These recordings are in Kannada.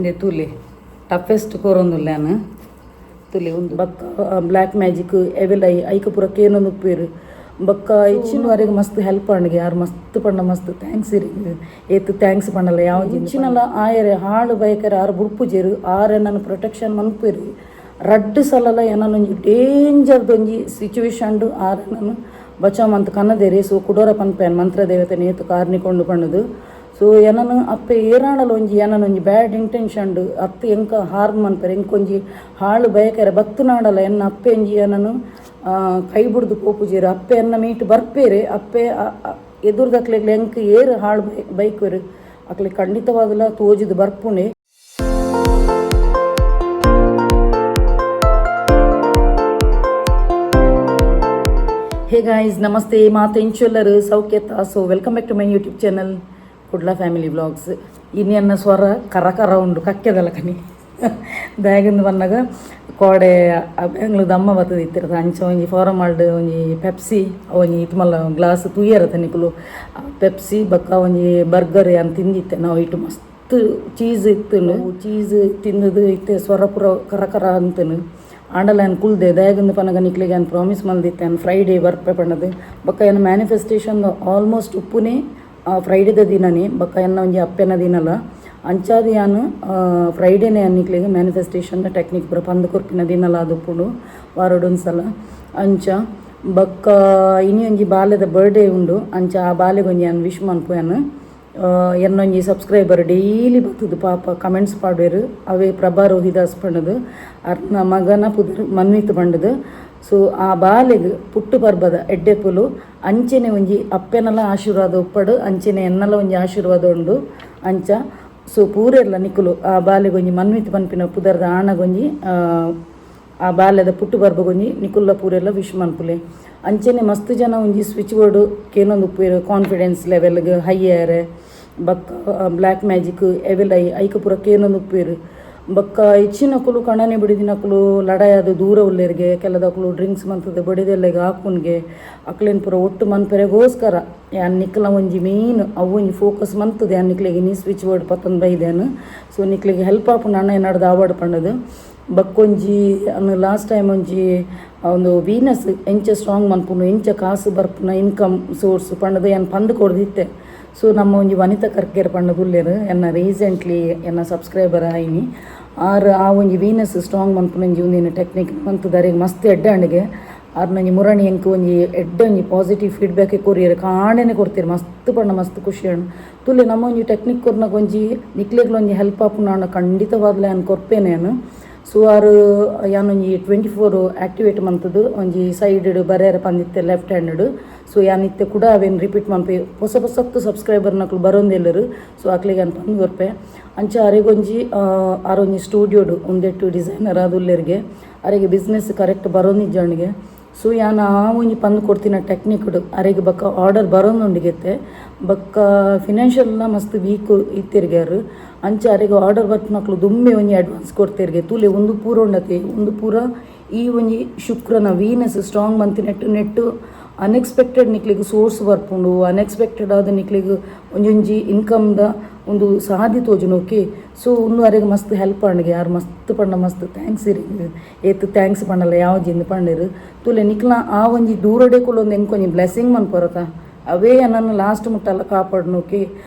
ಇಂದೆ ತುಲಿ ಟಫೆಸ್ಟ್ ಕೊರೊಂದುಲ್ಲಾನ ತುಲಿ ಒಂದು ಬಕ್ಕ ಬ್ಲ್ಯಾಕ್ ಮ್ಯಾಜಿಕ್ ಎವೆಲ್ಲ ಐಕ ಪೂರ ಕೇನೊಂದು ಉಪ್ಪೇರು ಬಕ್ಕ ಇಚ್ಚಿನವರೆಗೆ ಮಸ್ತ್ ಹೆಲ್ಪ್ ಪಂಡಿಗೆ ಯಾರು ಮಸ್ತ್ ಪಂಡ ಮಸ್ತ್ ಥ್ಯಾಂಕ್ಸ್ ಇರಿ ಏತು ಥ್ಯಾಂಕ್ಸ್ ಪಂಡಲ್ಲ ಯಾವ ಇಚ್ಚಿನಲ್ಲ ಆಯರೆ ಹಾಳು ಬಯಕರೆ ಆರು ಬುಡ್ಪುಜೇರು ಆರೆ ನನ್ನ ಪ್ರೊಟೆಕ್ಷನ್ ಮನ್ಪೇರಿ ರಡ್ಡು ಸಲಲ್ಲ ಏನೊಂಜಿ ಡೇಂಜರ್ದೊಂಜಿ ಸಿಚುವೇಶನ್ ಆರೆ ನಾನು ಬಚಾವ್ ಕನ್ನದೇರಿ ಸೊ ಕುಡೋರ ಪನ್ಪೇನ್ ಮಂತ್ರದೇವತೆ ನೇತು ಕಾರ್ನಿಕೊಂಡು ಪಣ್ಣದು ಸೊ ಏನನು ಅಪ್ಪೆ ಏರಾಣಲು ಒಂಜಿ ಏನನೊಂಜಿ ಬ್ಯಾಡ್ ಇಂಟೆನ್ಷನ್ ಅತ್ತೆ ಎಂಕ ಹಾರ್ಮ್ ಮನ್ಪೇರೆ ಎಂಕೊಂಜಿ ಹಾಳು ಬಯಕರೆ ಬತ್ತು ನಾಡಲ್ಲ ಎನ್ನ ಅಪ್ಪೆ ಒಂಜಿ ಏನನು ಕೈ ಬಿಡ್ದು ಪೋಪುಜೇರು ಅಪ್ಪೆ ಎನ್ನ ಮೀಟ್ ಬರ್ಪೇರೆ ಅಪ್ಪೆ ಎದುರ್ದಕ್ಲೆಗ್ಲೆ ಎಂಕ ಏರು ಹಾಳು ಬೈಕರು ಅಕ್ಲೆ ಖಂಡಿತವಾಗಲ್ಲ ತೋಜಿದು ಬರ್ಪುಣೆ. ಹೇ ಗಾಯ್ಸ್, ನಮಸ್ತೆ, ಮಾತೆಂಚುಲ್ಲರು ಸೌಖ್ಯತ. So welcome back to my YouTube channel Kudla family vlogs. ಇನ್ನೆನ್ನ ಸ್ವರ ಕರ ಉಂಡು ಕಕ್ಕೆದಲ್ಲ ಕನಿ ಬ್ಯಾಗಿಂದು ಬಂದಾಗ ಕೋಡೆ ಬ್ಯಾಂಗ್ಳೂರ್ ದಮ್ಮ ಬರ್ತದೆ ಇತ್ತಿರದ ಅಂಚ ಒಂಜಿ ಫಾರಮಾಲ್ಡ್ ಒಂಜಿ ಪೆಪ್ಸಿ ಒಂಜಿ ಇತ್ಮಲ್ಲ ಗ್ಲಾಸ್ ತುಯ್ಯರತ್ತೆ ನಿಕುಲು ಪೆಪ್ಸಿ ಬಕ್ಕ ಒಂಜಿ ಬರ್ಗರ್ ಏನು ತಿಂದಿತ್ತೆ ನಾವು ಇಟ್ಟು ಮಸ್ತ್ ಚೀಸ್ ಇತ್ತು ಚೀಸ್ ತಿಂದದು ಇತ್ತೆ ಸ್ವರ ಪುರ ಕರ ಅಂತನು ಆಂಡಲ ಏನು ಕುಲ್ದೆ ದಯಾಗಿಂದು ಪನಗ ನಿಕ್ಲಿಗೆ ಏನು ಪ್ರಾಮಿಸ್ ಮಲ್ದಿತ್ತೆ ಏನು ಫ್ರೈಡೇ ಬರ್ಪೆ ಪಣ್ಣದು ಬಕ್ಕ ಏನು ಮ್ಯಾನಿಫೆಸ್ಟೇಷನ್ ಆಲ್ಮೋಸ್ಟ್ ಉಪ್ಪುನೇ ಫ್ರೈಡೇದ ದಿನನೇ ಬಕ್ಕ ಎನ್ನ ಒಂಜಿ ಅಪ್ಪೆನ ದಿನಲ್ಲ ಅಂಚಾದ ಯಾನು ಫ್ರೈಡೇನೇ ಅನ್ನಿಕ್ಲಿಗೆ ಮ್ಯಾನಿಫೆಸ್ಟೇಷನ್ ಟೆಕ್ನಿಕ್ ಪೂರ ಪಂದು ಕೊರ್ಪಿನ ದಿನಲ್ಲ ಅದು ಉಪ್ಪುಂಡು ವಾರಡೊಂದು ಸಲ ಅಂಚ ಬಕ್ಕ ಇನಿ ಒಂಜಿ ಬಾಲ್ಯದ ಬರ್ಡೇ ಉಂಡು ಅಂಚ ಆ ಬಾಲೆಗೊಂಜಿ ನಾನು ವಿಶ್ ಮನ್ಪುಯನು ಎನ್ನೊಂಜಿ ಸಬ್ಸ್ಕ್ರೈಬರ್ ಡೈಲಿ ಬರ್ತದು ಪಾಪ ಕಮೆಂಟ್ಸ್ ಪಾಡೋರು ಅವೇ ಪ್ರಭಾ ರೋಹಿದಾಸ್ ಪಣ್ಣದು ಅರ್ನ ಮಗನ ಪುದರ್ ಮನ್ವಿತ್ ಪಂಡದು. ಸೊ ಆ ಬಾಲೆಗ್ ಪುಟ್ಟು ಬರ್ಬದ ಎಡ್ಡೆಪ್ಪುಲು ಅಂಚೆನೆ ಒಂಜಿ ಅಪ್ಪೆನಲ್ಲ ಆಶೀರ್ವಾದ ಉಪ್ಪಡು ಅಂಚೆನೆ ಎನ್ನಲ್ಲ ಒಂಜಿ ಆಶೀರ್ವಾದ ಉಂಡು ಅಂಚ. ಸೊ ಪೂರೆರ್ಲ ನಿಕುಲು ಆ ಬಾಲೆಗೊಂಜಿ ಮನ್ವಿತ್ ಪನ್ಪಿನ ಪುದರ್ದ ಆಣಗೊಂಜಿ ಆ ಬಾಲ್ಯದ ಪುಟ್ಟು ಬರ್ಬಗೊಂಜಿ ನಿಕುಲ್ಲ ಪೂರೆಲ್ಲ ವಿಶ್ ಮನ್ಪುಲೆ ಅಂಚೆನೆ ಮಸ್ತ್ ಜನ ಒಂಜಿ ಸ್ವಿಚ್ ಬೋರ್ಡು ಕೇನೊಂದು ಉಪ್ಪೇರು ಕಾನ್ಫಿಡೆನ್ಸ್ ಲೆವೆಲ್ಗೆ ಹೈಯರ್ ಬಕ್ಕ ಬ್ಲ್ಯಾಕ್ ಮ್ಯಾಜಿಕ್ ಎವೆಲ್ಲ ಐಕ ಪೂರ ಕೇನೊಂದು ಉಪ್ಪೇರು ಬಕ್ಕ ಇಚ್ಚಿನಕುಲು ಕಣನೆ ಬಿಡಿದಿನಕುಲು ಲಡಾಯದು ದೂರ ಉಳ್ಳೇರಿಗೆ ಕೆಲದಕುಲು ಡ್ರಿಂಕ್ಸ್ ಮಂತದ ಬಡಿದೆಲ್ಲೆಗೆ ಹಾಕುನ್ಗೆ ಅಕ್ಲೇನು ಪೂರ ಒಟ್ಟು ಮನ್ಪೆರೆಗೋಸ್ಕರ ಯಾನ್ ನಿಕ್ಲ ಒಂಜಿ ಮೇನ್ ಅವು ಒಂಜಿ ಫೋಕಸ್ ಮಂತದೆ ಯಾನ್ ನಿಕ್ಲಿಗೆ ನೀ ಸ್ವಿಚ್ ಬೋರ್ಡ್ ಪತ್ತೊಂದು ಬೈದೇನು. ಸೊ ನಿಕ್ಲಿಗೆ ಹೆಲ್ಪ್ ಆಪುಂಡು ಅಣ್ಣ ಏನಾಡ್ದು ಅವಾರ್ಡ್ ಪಣ್ಣದು ಬಕ್ಕೊಂಜಿ ಅನ್ನು ಲಾಸ್ಟ್ ಟೈಮ್ ಒಂಜಿ ಒಂದು ವೀನಸ್ ಎಂಚ ಸ್ಟ್ರಾಂಗ್ ಮನ್ಪುಂಡು ಎಂಚ ಕಾಸು ಬರ್ಪುನ ಇನ್ಕಮ್ ಸೋರ್ಸ್ ಪಣ್ಣದು ಏನು ಪಂದು ಕೊಡ್ದಿತ್ತೆ. ಸೊ ನಮ್ಮ ಒಂಜಿ ವನಿತಾ ಕರ್ಕೇರ್ ಪಣ್ಣದು ಉಳ್ಳೇರು ಎನ್ನ ರೀಸೆಂಟ್ಲಿ ಎನ್ನ ಸಬ್ಸ್ಕ್ರೈಬರ್ ಆಯ್ನಿ ಆ ಒಂಜಿ ವೀನಸ್ ಸ್ಟ್ರಾಂಗ್ ಮನ್ಪುನಂಜಿ ಒಂದಿನ ಟೆಕ್ನಿಕ್ ಮಂತದರಿಗೆ ಮಸ್ತ್ ಎಡ್ಡಾಣಿಗೆ ನಂಜಿ ಮುರಣಿ ಎಂಕ್ ಒಂಜಿ ಎಡ್ಡೊಂಜಿ ಪಾಸಿಟಿವ್ ಫೀಡ್ಬ್ಯಾಕೆ ಕೊರಿಯರು ಕಾಣೆನೆ ಕೊಡ್ತೀರಿ ಮಸ್ತ್ ಪಣ್ಣ ಮಸ್ತ್ ಖುಷಿ ಅಣ್ಣ ತುಲೆ ನಮ್ಮ ಒಂಜಿ ಟೆಕ್ನಿಕ್ ಕೊರ್ನಾಗ ಒಂಜಿ ನಿಕ್ಲೆಗ್ಲೊಂಜಿ ಹೆಲ್ಪ್ ಆಪುನ ಖಂಡಿತವಾಗ್ಲೇ ನಾನು ಕೊರ್ಪೇನೇನು. ಸೊ ಆರು ಯಾನೊಂಜಿ 24 ಆ್ಯಕ್ಟಿವೇಟ್ ಮಂತದ್ದು ಒಂಜಿ ಸೈಡ್ ಬರೆಯರ ಪಂದಿತ್ತೆ ಲೆಫ್ಟ್ ಹ್ಯಾಂಡ್. ಸೊ ಯಾನಿತ್ತೆ ಕೂಡ ಅವೇನು ರಿಪೀಟ್ ಮನ್ಪೆ ಹೊಸತ್ತು ಸಬ್ಸ್ಕ್ರೈಬರ್ನಕ್ಲು ಬರೋಂದೆಲ್ಲರು. ಸೊ ಅಕ್ಲಿಗೆ ಅನ್ ಪಂದು ಬರ್ಪೆ ಅಂಚ ಅರೆಗೊಂಜಿ ಆರೊಂಜಿ ಸ್ಟೂಡಿಯೋಡು ಒಂದೆಟ್ಟು ಡಿಸೈನರ್ ಆದುಲ್ಲೆರಿಗೆ ಅರೆಗೆ ಬಿಸ್ನೆಸ್ ಕರೆಕ್ಟ್ ಬರೋನಿಜ್ಜವನಿಗೆ. ಸೊ ಯಾನು ಆ ಒಂಜಿ ಪಂದು ಕೊಡ್ತೀನಿ ಟೆಕ್ನಿಕ್ಡು ಅರೆಗೆ ಬಕ್ಕ ಆರ್ಡರ್ ಬರೋನುಂಡಿಗೆತ್ತೆ ಬಕ್ಕ ಫಿನಾನ್ಷಿಯಲ್ನ ಮಸ್ತ್ ವೀಕ್ ಇತ್ತಿರ್ಗ್ಯಾರು ಅಂಚ ಅರೆಗೆ ಆರ್ಡರ್ ಬರ್ಪನಕ್ಲು ದುಮ್ಮೆ ಒಂಜಿ ಅಡ್ವಾನ್ಸ್ ಕೊಡ್ತಿರ್ಗೆ ತೂಲೆ ಒಂದು ಪೂರ ಉಂಡತೆ ಒಂದು ಪೂರ ಈ ಒಂಜಿ ಶುಕ್ರನ ವೀನಸ್ ಸ್ಟ್ರಾಂಗ್ ಮಂತ್ ನೆಟ್ಟು ಅನ್ಎಕ್ಸ್ಪೆಕ್ಟೆಡ್ ನಿಕ್ಲಿಗೆ ಸೋರ್ಸ್ ಬರ್ಪುಂಡು ಅನ್ಎಕ್ಸ್ಪೆಕ್ಟೆಡ್ ಆದ ನಿಕ್ಲಿಗೆ ಒಂಜೊಂಜಿ ಇನ್ಕಮ್ದ ಒಂದು ಸಾಧಿ ತೋಜುನು ಓಕೆ. ಸೊ ಒಂದು ಅರೆಗೆ ಮಸ್ತ್ ಹೆಲ್ಪ್ ಪಂಡಿಗೆ ಯಾರು ಮಸ್ತ್ ಪಂಡ ಮಸ್ತ್ ಥ್ಯಾಂಕ್ಸ್ ಇರಿ ಏತು ಥ್ಯಾಂಕ್ಸ್ ಪಂಡಲ್ಲ ಯಾವ ಜಿಂದು ಪಂಡಿರು ತುಲೆ ನಿಕ್ಲ ಆ ಒಂಜಿ ದೂರಡೆ ಕೊಲ್ಲೊಂದು ಎಂಕೊಂಜಿ ಬ್ಲೆಸ್ಸಿಂಗ್ ಮನ್ಪೊರತ ಅವೇ ನನ್ನ ಲಾಸ್ಟ್ ಮುಟ್ಟಲ್ಲ ಕಾಪಾಡ್ನು ಓಕೆ.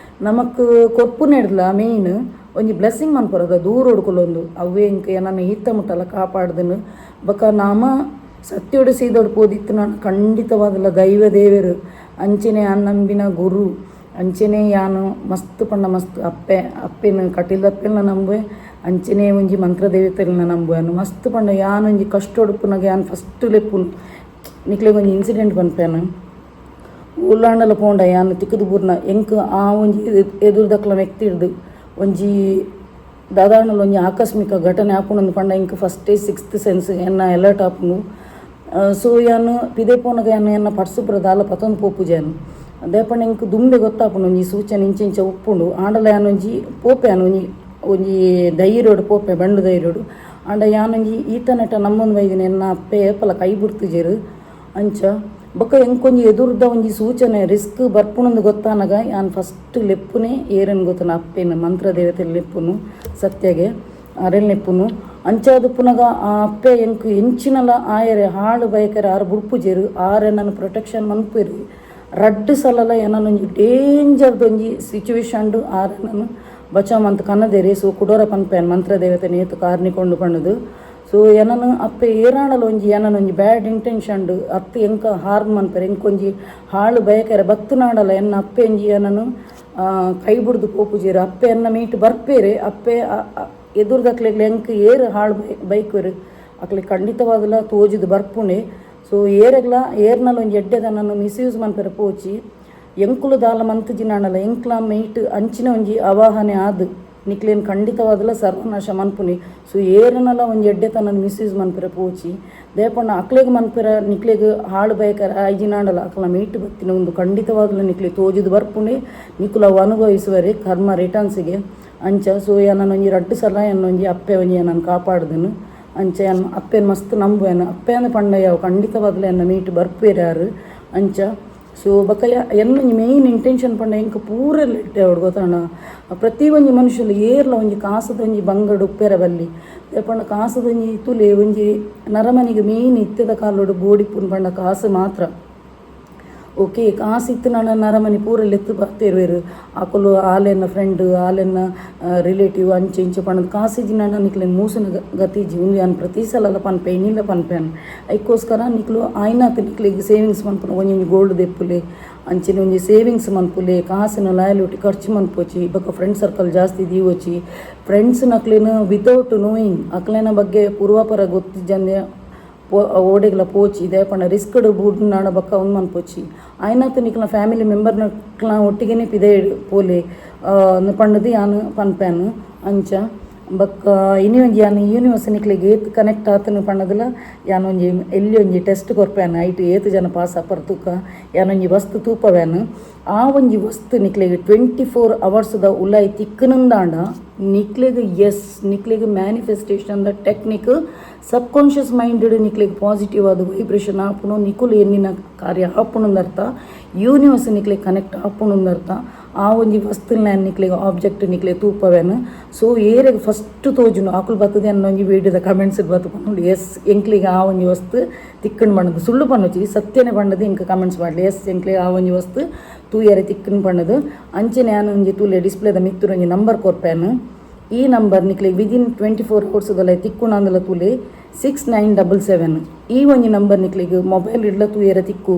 ನಮಕ್ ಕೊಪ್ಪು ನೆಡ್ಲ ಮೇಯ್ನ್ ಒಂಜಿ ಬ್ಲೆಸ್ಸಿಂಗ್ ಮನ್ಪೊರದ ದೂರ ಹೊಡ್ಕೊಲ್ಲೊಂದು ಅವೇ ಇಂಕ ನನ್ನ ಈತ ಮುಟ್ಟಲ್ಲ ಕಾಪಾಡ್ದನು ಬಕ್ಕ ನಾಮ ಸತ್ಯೋಡು ಸೀದೋಡು ಪೋದಿತ್ತು ನಾನು ಖಂಡಿತವಾದಲ್ಲ ದೈವ ದೇವರು ಅಂಚೆನೆ ನಂಬಿನ ಗುರು ಅಂಚೆನೆ ಯಾನು ಮಸ್ತ್ ಪಂಡ ಮಸ್ತ್ ಅಪ್ಪೆನ ಕಟೀಲ್ದಪ್ಪೆಲ್ಲ ನಂಬುವೆ ಅಂಚೆನೆ ಒಂಜಿ ಮಂತ್ರದೇವತೆಗಳನ್ನ ನಂಬುವೆನು ಮಸ್ತ್ ಪಂಡ ಯಾನೊಂಜಿ ಕಷ್ಟ ಹೊಡುಪುನಾಗ ಯಾನು ಫಸ್ಟ್ ಲೆಪ್ಪುನು ನಿಕ್ಲೆಗೆ ಒಂಜಿ ಇನ್ಸಿಡೆಂಟ್ ಬಂದ್ಪೇನು ಉಳ್ಳಾಂಡಲ ಪೋಂಡ ಯಾನು ತಿಕ್ಕದು ಬೂರ್ನ ಎಂಕ್ ಆ ಒಂಜಿ ಎದುರ್ದಕ್ಲ ವ್ಯಕ್ತಿ ಹಿಡ್ದು ಒಂಜಿ ದಾದಾಂಡಲ ಒಂಜಿ ಆಕಸ್ಮಿಕ ಘಟನೆ ಆಪುಂಡು ಪಂಡ ಇಂಕ್ ಫಸ್ಟೇ 6th ಸೆನ್ಸ್ ಎನ್ನ ಅಲರ್ಟ್ ಆಪುಂಡು. ಸೊ ಯಾನು ಪಿದೆ ಪೋನಾಗ ಯಾನು ಎನ್ನ ಪರ್ಸುಪುರ ದಾಲ ಪತೊಂದು ಪೋಪುಜಾನು ಅದೇ ಪಂಡ ಇಂಕ್ ದುಂಬೆ ಗೊತ್ತಾಪುಂಡು ಒಂಜಿ ಸೂಚನೆ ಇಂಚ ಉಪ್ಪುಂಡು ಆಂಡಲ ಯಾನೊಂಜಿ ಪೋಪೆ ಯಾನು ಒಂಜಿ ಧೈರ್ಯೋಡು ಪೋಪೆ ಬಂಡು ಧೈರ್ಯೋಡು ಆಂಡ ಯಾನೊಂಜಿ ಈತ ನೆಟ ನಮ್ಮೊಂದು ಬೈದಿನ ಎನ್ನ ಅಪ್ಪೆ ಏಪಲ ಕೈ ಬಿಡ್ತಿಜೇರು ಅಂಚ ಬೊಕ್ಕ ಎಂಕೊಂಜಿ ಎದುರ್ದ ಒಂಜಿ ಸೂಚನೆ ರಿಸ್ಕ್ ಬರ್ಪುನಂದು ಗೊತ್ತಾನಾಗ ಯಾನ್ ಫಸ್ಟ್ ಲೆಪ್ಪುನೇ ಏರನ್ ಗೊತ್ತನ ಅಪ್ಪೇನ ಮಂತ್ರ ದೇವತೆ ಲೆಪ್ಪುನು ಸತ್ಯಗೆ ಅರೆಲ್ ಲೆಪ್ಪುನು ಅಂಚಾದು ಪುನಗ ಆ ಅಪ್ಪೆ ಎಂಕು ಎಂಚಿನಲ ಆಯರೆ ಹಾಳು ಬಯಕರೆ ಆರು ಬುಡ್ಪುಜೇರು ಆರೆ ನನ್ನ ಪ್ರೊಟೆಕ್ಷನ್ ಮನ್ಪೇರು ರಡ್ಡು ಸಲಲ ಏನೊಂಜಿ ಡೇಂಜರ್ದೊಂಜಿ ಸಿಚುವೇಶನ್ಡು ಆರೆ ನಾನು ಬಚಾಮಂತ ಕನ್ನದೇರಿ ಸೊ ಕುಡೋರ ಪನ್ಪೇನ್ ಮಂತ್ರ ದೇವತೆ ನೇತು ಕಾರ್ನಿಕೊಂಡು ಪಣ್ಣದು ಸೊ ಏನನು ಅಪ್ಪೆ ಏರಾಣಲ ಒಂಜಿ ಏನನೊಂಜಿ ಬ್ಯಾಡ್ ಇಂಟೆನ್ಷನ್ಡು ಅತ್ತೆ ಎಂಕ ಹಾರ್ಮ್ ಮನ್ಪೇರೆ ಎಂಕೊಂಜಿ ಹಾಳು ಬಯಕರೆ ಬತ್ತುನಾಡಲ ಎನ್ನ ಅಪ್ಪೆ ಒಂಜಿ ಏನನು ಕೈ ಬಿಡ್ದು ಪೋಪುಜೇರು ಅಪ್ಪೆ ಎನ್ನ ಮೀಟ್ ಬರ್ಪೇರೆ ಅಪ್ಪೆ ಎದುರ್ದಕ್ಲೆಗ್ಲಿ ಎಂಕ್ ಏರು ಹಾಳು ಬೈಕರು ಅಕ್ಲೆ ಖಂಡಿತವಾಗಲ ತೋಜುದು ಬರ್ಪುನೆ ಸೊ ಏರ್ನಲ್ಲ ಒಂಜಿ ಎಡ್ಡೆದ ನಾನು ಮಿಸ್ಯೂಸ್ ಮನ್ಪೇರೆ ಪೋಚಿ ಎಂಕುಲು ದಾಲ ಮಂತುಜಿನಾಣಲ ಎಂಕ್ಲ ಮೈಟ್ ಅಂಚಿನ ಒಂಜಿ ಅವಾಹನೆ ಆದು ನಿಕ್ಲೇನು ಖಂಡಿತವಾದಲ ಸರ್ವನಾಶ ಮನ್ಪುನಿ ಸೊ ಏರನಲ್ಲ ಒಂಜಿ ಎಡ್ಡೆತನ ಮಿಸ್ಯೂಸ್ ಮನ್ಪೆರ ಪೋಚಿ ದೇಪಣ್ಣ ಅಕ್ಲೆಗ್ ಮನ್ಪೆರ ನಿಕ್ಲೆಗ್ ಹಾಳು ಬಯಕರ ಐಜಿನಾಡಲ ಅಕ್ಲ ಮೀಟ್ ಬತ್ತಿನ ಒಂದು ಖಂಡಿತವಾದಲ ನಿಕ್ಲೆ ತೋಜುದು ಬರ್ಪುಂಡೆ ನಿಕುಲು ಅವು ಅನುಭವಿಸುವರೆ ಕರ್ಮ ರಿಟರ್ನ್ಸ್ಗೆ ಅಂಚ ಸೊ ಏನೊಂಜಿ ರಡ್ಡು ಸಲ ಏನೊಂಜಿ ಅಪ್ಪೆ ಒಂಜಿ ನಾನು ಕಾಪಾಡ್ದನು ಅಂಚ ಅಪ್ಪೇನು ಮಸ್ತ್ ನಂಬುವೇನು ಅಪ್ಪೇನ ಪಂಡ ಯಾವ ಖಂಡಿತವಾದಲ ಎನ್ನ ಮೀಟ್ ಬರ್ಪೇರು ಯಾರು ಅಂಚ ಸೊ ಬಕ್ಕ ಎನ್ನೊಂಜಿ ಮೇಯ್ನ್ ಇಂಟೆನ್ಷನ್ ಪಂಡ ಎಂಕ ಪೂರೆಲ್ಲ ಇಟ್ಟೆ ಅವ್ಡು ಗೊತ್ತಾಣ ಪ್ರತಿ ಒಂಜಿ ಮನುಷ್ಯಲು ಏರ್ಲ ಒಂಜಿ ಕಾಸದೊಂಜಿ ಬಂಗಡು ಉಪ್ಪೆರ ಬಲ್ಲಿ ಪಂಡ ಕಾಸದೊಂಜಿ ತುಲೆ ಒಂಜಿ ನರಮನಿಗೆ ಮೇಯ್ನ್ ಇತ್ತದ ಕಾಲೋಡು ಬೋಡಿಪ್ಪುನ್ ಪಂಡ ಕಾಸು ಮಾತ್ರ ಓಕೆ ಕಾಸು ಇತ್ತು ನಾನು ನರಮನಿ ಪೂರಲ್ಲಿ ಎತ್ತು ಬರ್ತಿರುವೆರು ಆಕಲು ಆಲೆನ್ನ ಫ್ರೆಂಡ್ ಆಲೆನ್ನ ರಿಲೇಟಿವ್ ಅಂಚೆ ಇಂಚೆ ಪಣ್ಣದು ಕಾಸಿಜಿ ನಾನು ನಿಕ್ಲೇನು ಮೂಸನ ಗತಿಜಿ ಉಂದು ನಾನು ಪ್ರತಿ ಸಲ ಪನ್ಪೆ ಇನ್ನಿಲ್ಲ ಪನ್ಪೆನ್ ಅದಕ್ಕೋಸ್ಕರ ನಿಕ್ಲು ಆಯ್ನಾತು ನಿಕ್ಲಿಗೆ ಸೇವಿಂಗ್ಸ್ ಮನ್ಪುನ ಒಂಜಿ ಗೋಲ್ಡ್ ದೆಪ್ಪುಲೆ ಅಂಚಿನ ಒಂಜಿ ಸೇವಿಂಗ್ಸ್ ಮನ್ಪುಲೆ ಕಾಸಿನ ಲಾಯಲ್ಟಿ ಖರ್ಚು ಮನ್ಪೋಚಿ ಬೊಕ್ಕ ಫ್ರೆಂಡ್ ಸರ್ಕಲ್ ಜಾಸ್ತಿ ದೀವೋಚಿ ಫ್ರೆಂಡ್ಸ್ ನಕ್ಲೇನು ವಿತೌಟ್ ನೋಯಿಂಗ್ ಅಕ್ಲೇನ ಬಗ್ಗೆ ಪೂರ್ವಾಪರ ಗೊತ್ತಿದ್ದಂದೆ ಓಡೆಗ್ಲ ಪೋಚಿ ಇದೇ ಪಂಡ ರಿಸ್ಕ್ಡ್ ಬೂಡ್ ನಾಡ ಬಕ್ಕ ಒಂದು ಮನ್ಪೋಚಿ ಆಯ್ನಾತು ನಿಕ್ಲ ಫ್ಯಾಮಿಲಿ ಮೆಂಬರ್ನಕ್ಲ ಒಟ್ಟಿಗೆ ಪಿದೆ ಪೋಲೆ ಪಂಡದು ಯಾನು ಪನ್ಪೇನು ಅಂಚ ಬಕ್ಕ ಇನಿ ಒಂಜಿ ಯಾನು ಯೂನಿವರ್ಸ್ ನಿಕ್ಲಿಗೆ ಏತ್ ಕನೆಕ್ಟ್ ಆತನು ಪಣ್ಣದಿಲ್ಲ ಯಾನೊಂಜಿ ಎಲ್ಲಿ ಒಂಜಿ ಟೆಸ್ಟ್ ಕೊರ್ಪೇನು ಐಟು ಏತು ಜನ ಪಾಸ್ ಅಪ್ಪರ್ ತೂಕ ಯಾನೊಂಜಿ ವಸ್ತು ತೂಪವೇನು ಆ ಒಂಜಿ ವಸ್ತು ನಿಕ್ಲಿಗೆ 24 hours ಉಲಾಯಿ ತಿಕ್ಕನಂದಾಂಡ ನಿಕ್ಲಿಗೆ ನಿಕ್ಲಿಗೆ ಮ್ಯಾನಿಫೆಸ್ಟೇಷನ್ ದ ಟೆಕ್ನಿಕ್ ಸಬ್ಕಾನ್ಷಿಯಸ್ ಮೈಂಡೆಡ್ ನಿಕ್ಲಿಗೆ ಪಾಸಿಟಿವ್ ಆದ ವೈಬ್ರೇಷನ್ ಆಪುನು ನಿಕುಲು ಎನ್ನಿನ ಕಾರ್ಯ ಆಪುಣಂದರ್ಥ ಯೂನಿವರ್ಸ್ ನಿಕ್ಲಿಗೆ ಕನೆಕ್ಟ್ ಆಪುಣಂದರ್ಥ ಆ ಒಂಜಿ ವಸ್ತುನ ನಿಕ್ಲಿಗೆ ಆಬ್ಜೆಕ್ಟ್ ನಿಕ್ಲಿಗೆ ತೂಪವೇನು ಸೊ ಏರೆಗೆ ಫಸ್ಟ್ ತೋಜುನು ಆಕುಲು ಬರ್ತದೆ ಅನ್ನೋ ಒಂಜಿ ವೀಡಿಯೋದ ಕಮೆಂಟ್ಸ್ ಬತ್ತು ಎಸ್ ಎಂಕ್ಲಿಗೆ ಆ ಒಂಜಿ ವಸ್ತು ತಿಕ್ಕಂಡು ಪಣ್ಣದು ಸುಳ್ಳು ಪಣ್ಣುಚಿ ಸತ್ಯನೇ ಪಣ್ಣದು ಇಂಕ ಕಮೆಂಟ್ಸ್ ಮಾಡಲಿ ಎಸ್ ಎಂಕ್ಲಿಗೆ ಆ ಒಂಜಿ ವಸ್ತು ತೂಯರೆ ತಿಕ್ಕಂಡು ಪಣ್ಣದು ಅಂಚೆನೆ ನಾನು ಒಂಜಿ ತೂಲೆ ಡಿಸ್ಪ್ಲೇದ ಮಿತ್ತುರು ಒಂಜಿ ನಂಬರ್ ಕೊರ್ಪೇನು ಈ ನಂಬರ್ ನಿಕ್ಲಿಗೆ ವಿದಿನ್ 24 hours ತಿಕ್ಕುಣಂದಲ ತೂಲೆ 6977 ಈ ಒಂಜಿ ನಂಬರ್ ನಿಕ್ಲಿಗೆ ಮೊಬೈಲ್ ಇಡ್ಲ ತೂಯರ ತಿಕ್ಕು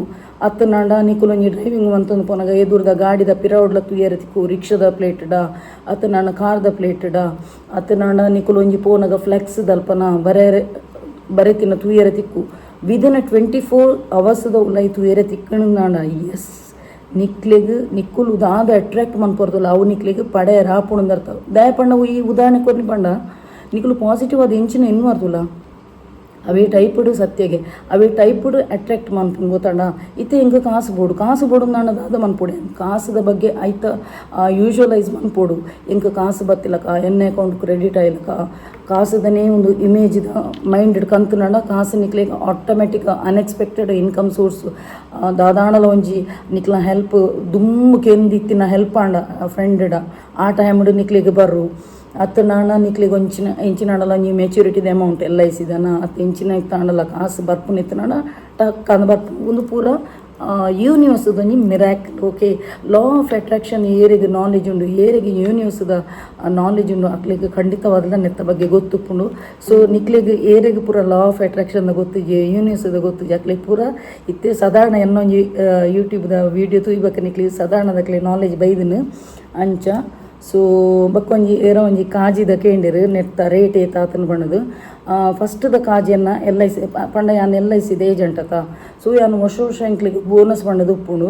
ಅತ್ತ ನಾಡ ನಿಕುಲು ಒಂಜಿ ಡ್ರೈವಿಂಗ್ ಅಂತಂದು ಪೋನಾಗ ಎದುರ್ದ ಗಾಡಿದ ಪಿರೌಡ್ಲ ತೂಯರ ತಿಕ್ಕು ರಿಕ್ಷಾದ ಪ್ಲೇಟ್ಡ ಅತ್ತ ನಾಡ ಕಾರ್ದ ಪ್ಲೇಟ್ಡ ಅತ್ತ ನಾಡ ನಿಕುಲು ಒಂಜಿ ಪೋನಾಗ ಫ್ಲೆಕ್ಸ್ ದಲ್ಪನ ಬರೆತಿನ ತೂಯರ ತಿಕ್ಕು ವಿದಿನ್ 24 hours ಉಲಾಯಿ ತೂಯರ ತಿಕ್ಕಣ ನಾಡ ಎಸ್ ನಿಕ್ಲಿಗೆ ನಿಕ್ಕುಲು ದಾದ ಅಟ್ರಾಕ್ಟ್ ಮನ್ಪೊರ್ತಲ್ಲ ಅವು ನಿಕ್ಲಿಗೆ ಪಡೆ ರಾಪುಣಂದರ್ತಾವ ದಯ ಪಂಡ ಈ ಉದಾಹರಣೆ ಕೊರ್ನಿ ಪಂಡ ನಿಕುಲು ಪಾಸಿಟಿವ್ ಆದ ಎಂಚಿನ ಏನು ಮಾಡ್ತಲ್ಲ ಅವೇ ಟೈಪ್ಡ್ ಸತ್ಯಗೆ ಅವೇ ಟೈಪ್ಡ್ ಅಟ್ರಾಕ್ಟ್ ಮನ್ಪುನ್ ಗೊತ್ತಾಂಡ ಇತ್ತೆ ಹೆಂಗೆ ಕಾಸು ಬೋಡು ನಾನದಾದ ಮನ್ಪೊಡೆ ಕಾಸದ ಬಗ್ಗೆ ಆಯ್ತ ಯೂಶ್ವಲೈಸ್ ಮನ್ಪೋಡು ಹೆಂಗೆ ಕಾಸು ಬತ್ತಿಲ್ಲಕ ಎನ್ ಅಕೌಂಟ್ ಕ್ರೆಡಿಟ್ ಆಯ್ಲಕ ಕಾಸದನೇ ಒಂದು ಇಮೇಜ್ದ ಮೈಂಡ್ ಕಂತು ನಾಡ ಕಾಸು ನಿಕ್ಲಿಗೆ ಆಟೋಮೆಟಿಕ್ ಅನ್ಎಕ್ಸ್ಪೆಕ್ಟೆಡ್ ಇನ್ಕಮ್ ಸೋರ್ಸ್ ದಾದಾಣಲ ಒಂಜಿ ನಿಕ್ಲ ಹೆಲ್ಪ್ ದುಮ್ಮು ಕೆಂದಿತ್ತಿನ ಹೆಲ್ಪ್ ಆಂಡ ಫ್ರೆಂಡ್ಡ ಆ ಟೈಮ್ಡ್ ನಿಕ್ಲಿಗೆ ಬರ್ರು ಅತ್ತ ನಾಣ ನಿಕ್ಲಿಗೆ ಎಂಚಿನಾಡಲ್ಲ ನೀವು ಮೆಚ್ಯೂರಿಟಿದ ಅಮೌಂಟ್ ಎಲ್ಲ ಇಸಿದಾನ ಅತ್ತು ಎಂಚಿನ ಇತ್ತಾಂಡಲ್ಲ ಕಾಸು ಬರ್ಪುನ ಇತ್ತನಾಡ ಟಕ್ ಅಂದ ಬರ್ಪು ಒಂದು ಪೂರ ಯೂನಿವರ್ಸ್ದ ಒಂಜಿ miracle okay law of attraction ಏರಿಗೆ ನಾಲೆಜ್ ಉಂಡು ಏರಿಗೆ ಯೂನಿವರ್ಸ್ದ ನಾಲೆಜ್ ಉಂಡು ಅಕ್ಲಿಗೆ ಖಂಡಿತವಾದ ನೆತ್ತ ಬಗ್ಗೆ ಗೊತ್ತುಪ್ಪುಂಡು ಸೊ ನಿಕ್ಲಿಗೆ ಏರಿಗೆ ಪೂರ ಲಾ ಆಫ್ ಅಟ್ರಾಕ್ಷನ್ದ ಗೊತ್ತಿಗೆ ಯೂನಿವರ್ಸ್ದ ಗೊತ್ತಿಗೆ ಅಕ್ಲಿಗೆ ಪೂರ ಇತ್ತೆ ಸಾಧಾರಣ ಎನ್ನೊಂಜಿ ಯೂಟ್ಯೂಬ್ದ ವೀಡಿಯೋ ತೂಯ್ಬೇಕು ನಿಕ್ಲಿಗೆ ಸಾಧಾರಣದಕ್ಲೆ ನಾಲೆಜ್ ಬೈದಿನ ಅಂಚ ಸೊ ಬಕ್ಕೊಂಜಿ ಏರೋ ಒಂಜಿ ಕಾಜಿದ ಕೇಂಡಿರು ನೆಟ್ಟ ರೇಟ್ ಏತಾತನ ಬಣ್ಣದು ಫಸ್ಟ್ದ ಕಾಜಿಯನ್ನು LIC ಪಂಡ ಯಾನು LIC ಏಜೆಂಟ್ ಅತ ಸೊ ಯಾನು ವರ್ಷ ಎಂಕ್ಲಿಗೆ ಬೋನಸ್ ಬಣ್ಣದು ಉಪ್ಪುಂಡು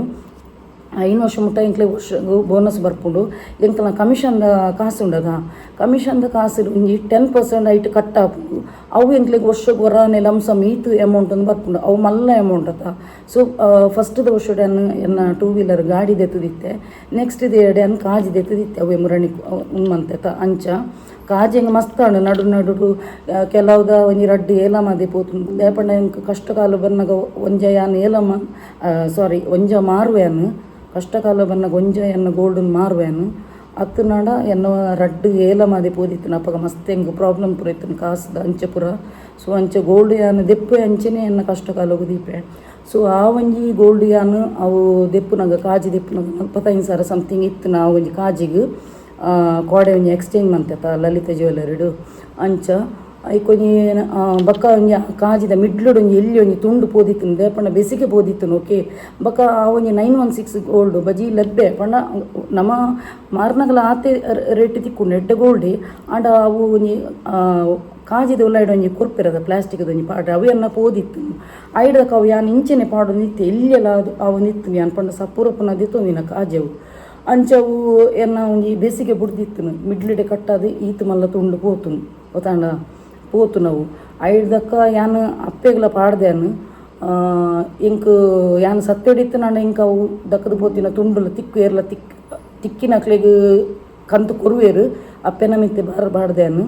5 ವರ್ಷ ಮುಟ್ಟ ಎಂಕ್ಲಿಗೆ ವರ್ಷ ಬೋನಸ್ ಬರ್ಪುಂಡು ಎಂಕ್ಲ ಕಮಿಷನ್ದ ಕಾಸು ಉಂಡದ ಕಮಿಷನ್ದ ಕಾಸು ಒಂಜಿ 10% ಐಟ್ ಕಟ್ ಆಪುಂಡು ಅವು ಎಂಕ್ಲಿಗೆ ವರ್ಷಕ್ಕೆ ಹೊರನೆ ಲಂಸಮ್ ಈತು ಅಮೌಂಟ್ ಒಂದು ಬರ್ಪುಂಡು ಅವು ಮಲ್ಲ ಅಮೌಂಟ್ ಅತ ಸೊ ಫಸ್ಟ್ದ ವರ್ಷ ಎನ್ನ 2 wheeler ಗಾಡಿ ದೆತ್ತದಿತ್ತೆ ನೆಕ್ಸ್ಟ್ ಇದು 2 ಕಾಜಿ ದೆತ್ತದಿತ್ತೆ ಅವು ಮುರಣಿ ಮಂತೆ ಅಂಚ ಕಾಜಿಂಗ್ ಮಸ್ತಾണ് ನಡು ನಡು ಕೆಲವುದ ಒಂಜಿ ರಡ್ಡು ಏಲಮದೆ ಪೋತುಂಡು ದಾಯಪಂಡ ಎಂಕ್ ಕಷ್ಟಕಾಲ ಬನ್ನಗ ಒಂಜ ಯಾನ್ ಒಂಜ ಮಾರುವೆನು ಕಷ್ಟಕಾಲ ಬನ್ನಗ ಒಂಜ ಎನ್ನ ಗೋಲ್ಡನ್ ಮಾರುವೆನು ಅತ್ತು ನಾಡ ಎನ್ನ ರಡ್ಡು ಏಲಮದೆ ಪೋದಿತ್ತಿನ ಅಪ್ಪಗ ಮಸ್ತ್ ಎಂಕ್ ಪ್ರಾಬ್ಲಮ್ ಪೂರ ಇತ್ತಿನ ಕಾಸುದ ಅಂಚೆ ಪೂರ. ಸೊ ಅಂಚೆ ಗೋಲ್ಡ್ ಯಾನ್ ದೆಪ್ಪೆ ಅಂಚೆನೆ ಎನ್ನ ಕಷ್ಟಕಾಲ ದೀಪೆ. ಸೊ ಆ ಒಂಜಿ ಗೋಲ್ಡ್ ಯಾನ್ ಅವು ದೆಪ್ಪುನಗ ಕಾಜಿ ದೆಪ್ಪುನಗ 45,000 ಸಮಥಿಂಗ್ ಇತ್ತು ಆ ಒಂಜಿ ಕಾಜಿಗೆ ಕೋಡೆ ಒಂಜಿ ಎಕ್ಸ್ಚೇಂಜ್ ಮಂತೆತ ಲಲಿತ ಜ್ಯುವೆಲರಿಡು ಅಂಚ ಐಕೊಂಜಿ ಬಕ್ಕ ಒಂಜಿ ಕಾಜಿದ ಮಿಡ್ಲುಡು ಒಂಜಿ ಎಲ್ಲಿ ಒಂಜಿ ತುಂಡು ಪೋದಿತ್ತು ದೇಪಂಡ ಬೆಸಿಗೆ ಪೋದಿತ್ತು ಓಕೆ ಬಕ್ಕ ಆ ಒಂಜಿ 916 ಗೋಲ್ಡ್ ಬಜಿ ಲಬ್ಬೆ ಪಂಡ ನಮ್ಮ ಮಾರ್ನಗಲ ಆತೆ ರೇಟ್ ತಿಕ್ಕೊಂಡು ಎಡ್ಡೆ ಗೋಲ್ಡ್ ಆಂಡ ಅವು ಒಂಜಿ ಕಾಜಿದ ಉಳ್ಳಾಯ್ಡು ಒಂಜಿ ಕೊರ್ಪಿರದ ಪ್ಲಾಸ್ಟಿಕ್ದ ಒಂಜಿ ಪಾಡ್ರೆ ಅವು ಎನ್ನ ಪೋದಿತ್ತು ಐಡಕ್ಕೆ ಅವು ಯಾನ್ ಇಂಚೆನೆ ಪಾಡು ನಿತ್ತು ಎಲ್ಲಿಯಲ್ಲ ಅದು ಅವು ನಿತ್ತು ಯಾನ್ ಪಂಡ ಸಪೂರಪ್ಪನ ದಿತ್ತು ನಿನ್ನ ಕಾಜವು ಅಂಚವು ಎನ್ನ ಒಂಜಿ ಬೇಸಿಗೆ ಬುಡ್ದಿತ್ತು ಮಿಡ್ಲಿಡೆ ಕಟ್ಟದು ಈತು ಮಲ್ಲ ತುಂಡು ಪೋತು ಗೊತ್ತಾಂಡ ಪೋತು ನಾವು ಐಡ್ದಕ್ಕ ಯಾನ್ ಅಪ್ಪೆಗ್ಲ ಪಾಡ್ದೇನು ಇಂಕ್ ಯಾನ್ ಸತ್ತೆಡಿತ್ತು ನಾನು ಇಂಕ ಅವು ದಕ್ಕದ ಪೋತಿನ ತುಂಡುಲ ತಿಕ್ಕು ಏರ್ಲ ತಿಕ್ಕಿನಕ್ಲೆಗ್ ಕಂತು ಕೊರುವೇರು ಅಪ್ಪೆನ ಮಿತ್ತೆ ಬಾಡ್ದೇನು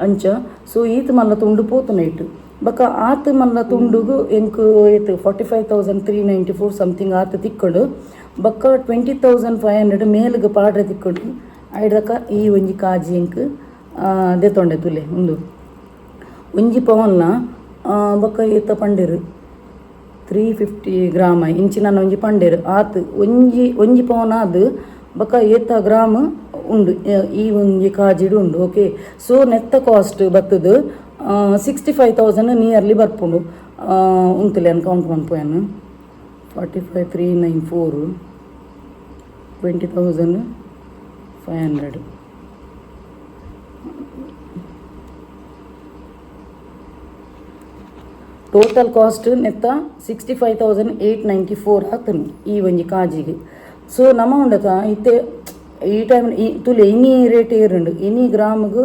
ಅಂಚ. ಸೊ ಈತು ಮಲ್ಲ ತುಂಡು ಪೋತು ನೈಟು ಬಕ್ಕ ಆತು ಮಲ್ಲ ತುಂಡುಗು ಎಂಕ್ ಏತು 45,394 ಸಮಥಿಂಗ್ ಆತು ತಿಕ್ಕೊಂಡು ಬಕ್ಕ 20,500 ಮೇಲಿಗೆ ಪಾಡ್ರೆ ತಿಕ್ಕೊಂಡು ಐಡಕ ಈ ಒಂಜಿ ಕಾಜಿ ಎಂಕ್ ದೆತೊಂಡೆ ತುಲೆ ಒಂಜಿ ಪವನ್ನ ಬಕ್ಕ ಏತ ಪಂಡೇರು 350 ಗ್ರಾಮ ಇಂಚಿನ ಒಂಜಿ ಪಂಡೇರು ಆತು ಒಂಜಿ ಪವನ ಅದು ಬಕ್ಕ ಏತ ಗ್ರಾಮ್ ಉಂಡು ಈ ಒಂಜಿ ಕಾಜಿಡು ಉಂಡು ಓಕೆ. ಸೊ ನೆತ್ತ ಕಾಸ್ಟ್ ಬತ್ತದು 65,000 ನಿಯರ್ಲಿ ಬರ್ಪುಂಡು ಉಂತುಲೆ ಅನ್ ಕೌಂಟ್ ಮನ್ಪೋಯನು 45,394 20,500 ಟೋಟಲ್ ಕಾಸ್ಟ್ ನೆತ್ತ 65,894 ಆತನು ಈ ಒಂಜಿ ಕಾಜಿಗೆ. ಸೊ ನಮ್ಮ ಉಂಡತ ಇತ್ತೆ ಈ ಟೈಮ್ ಈ ತುಲೆ ಇನಿ ರೇಟ್ ಏರುಂಡು ಇನಿ ಗ್ರಾಮ್ಗೆ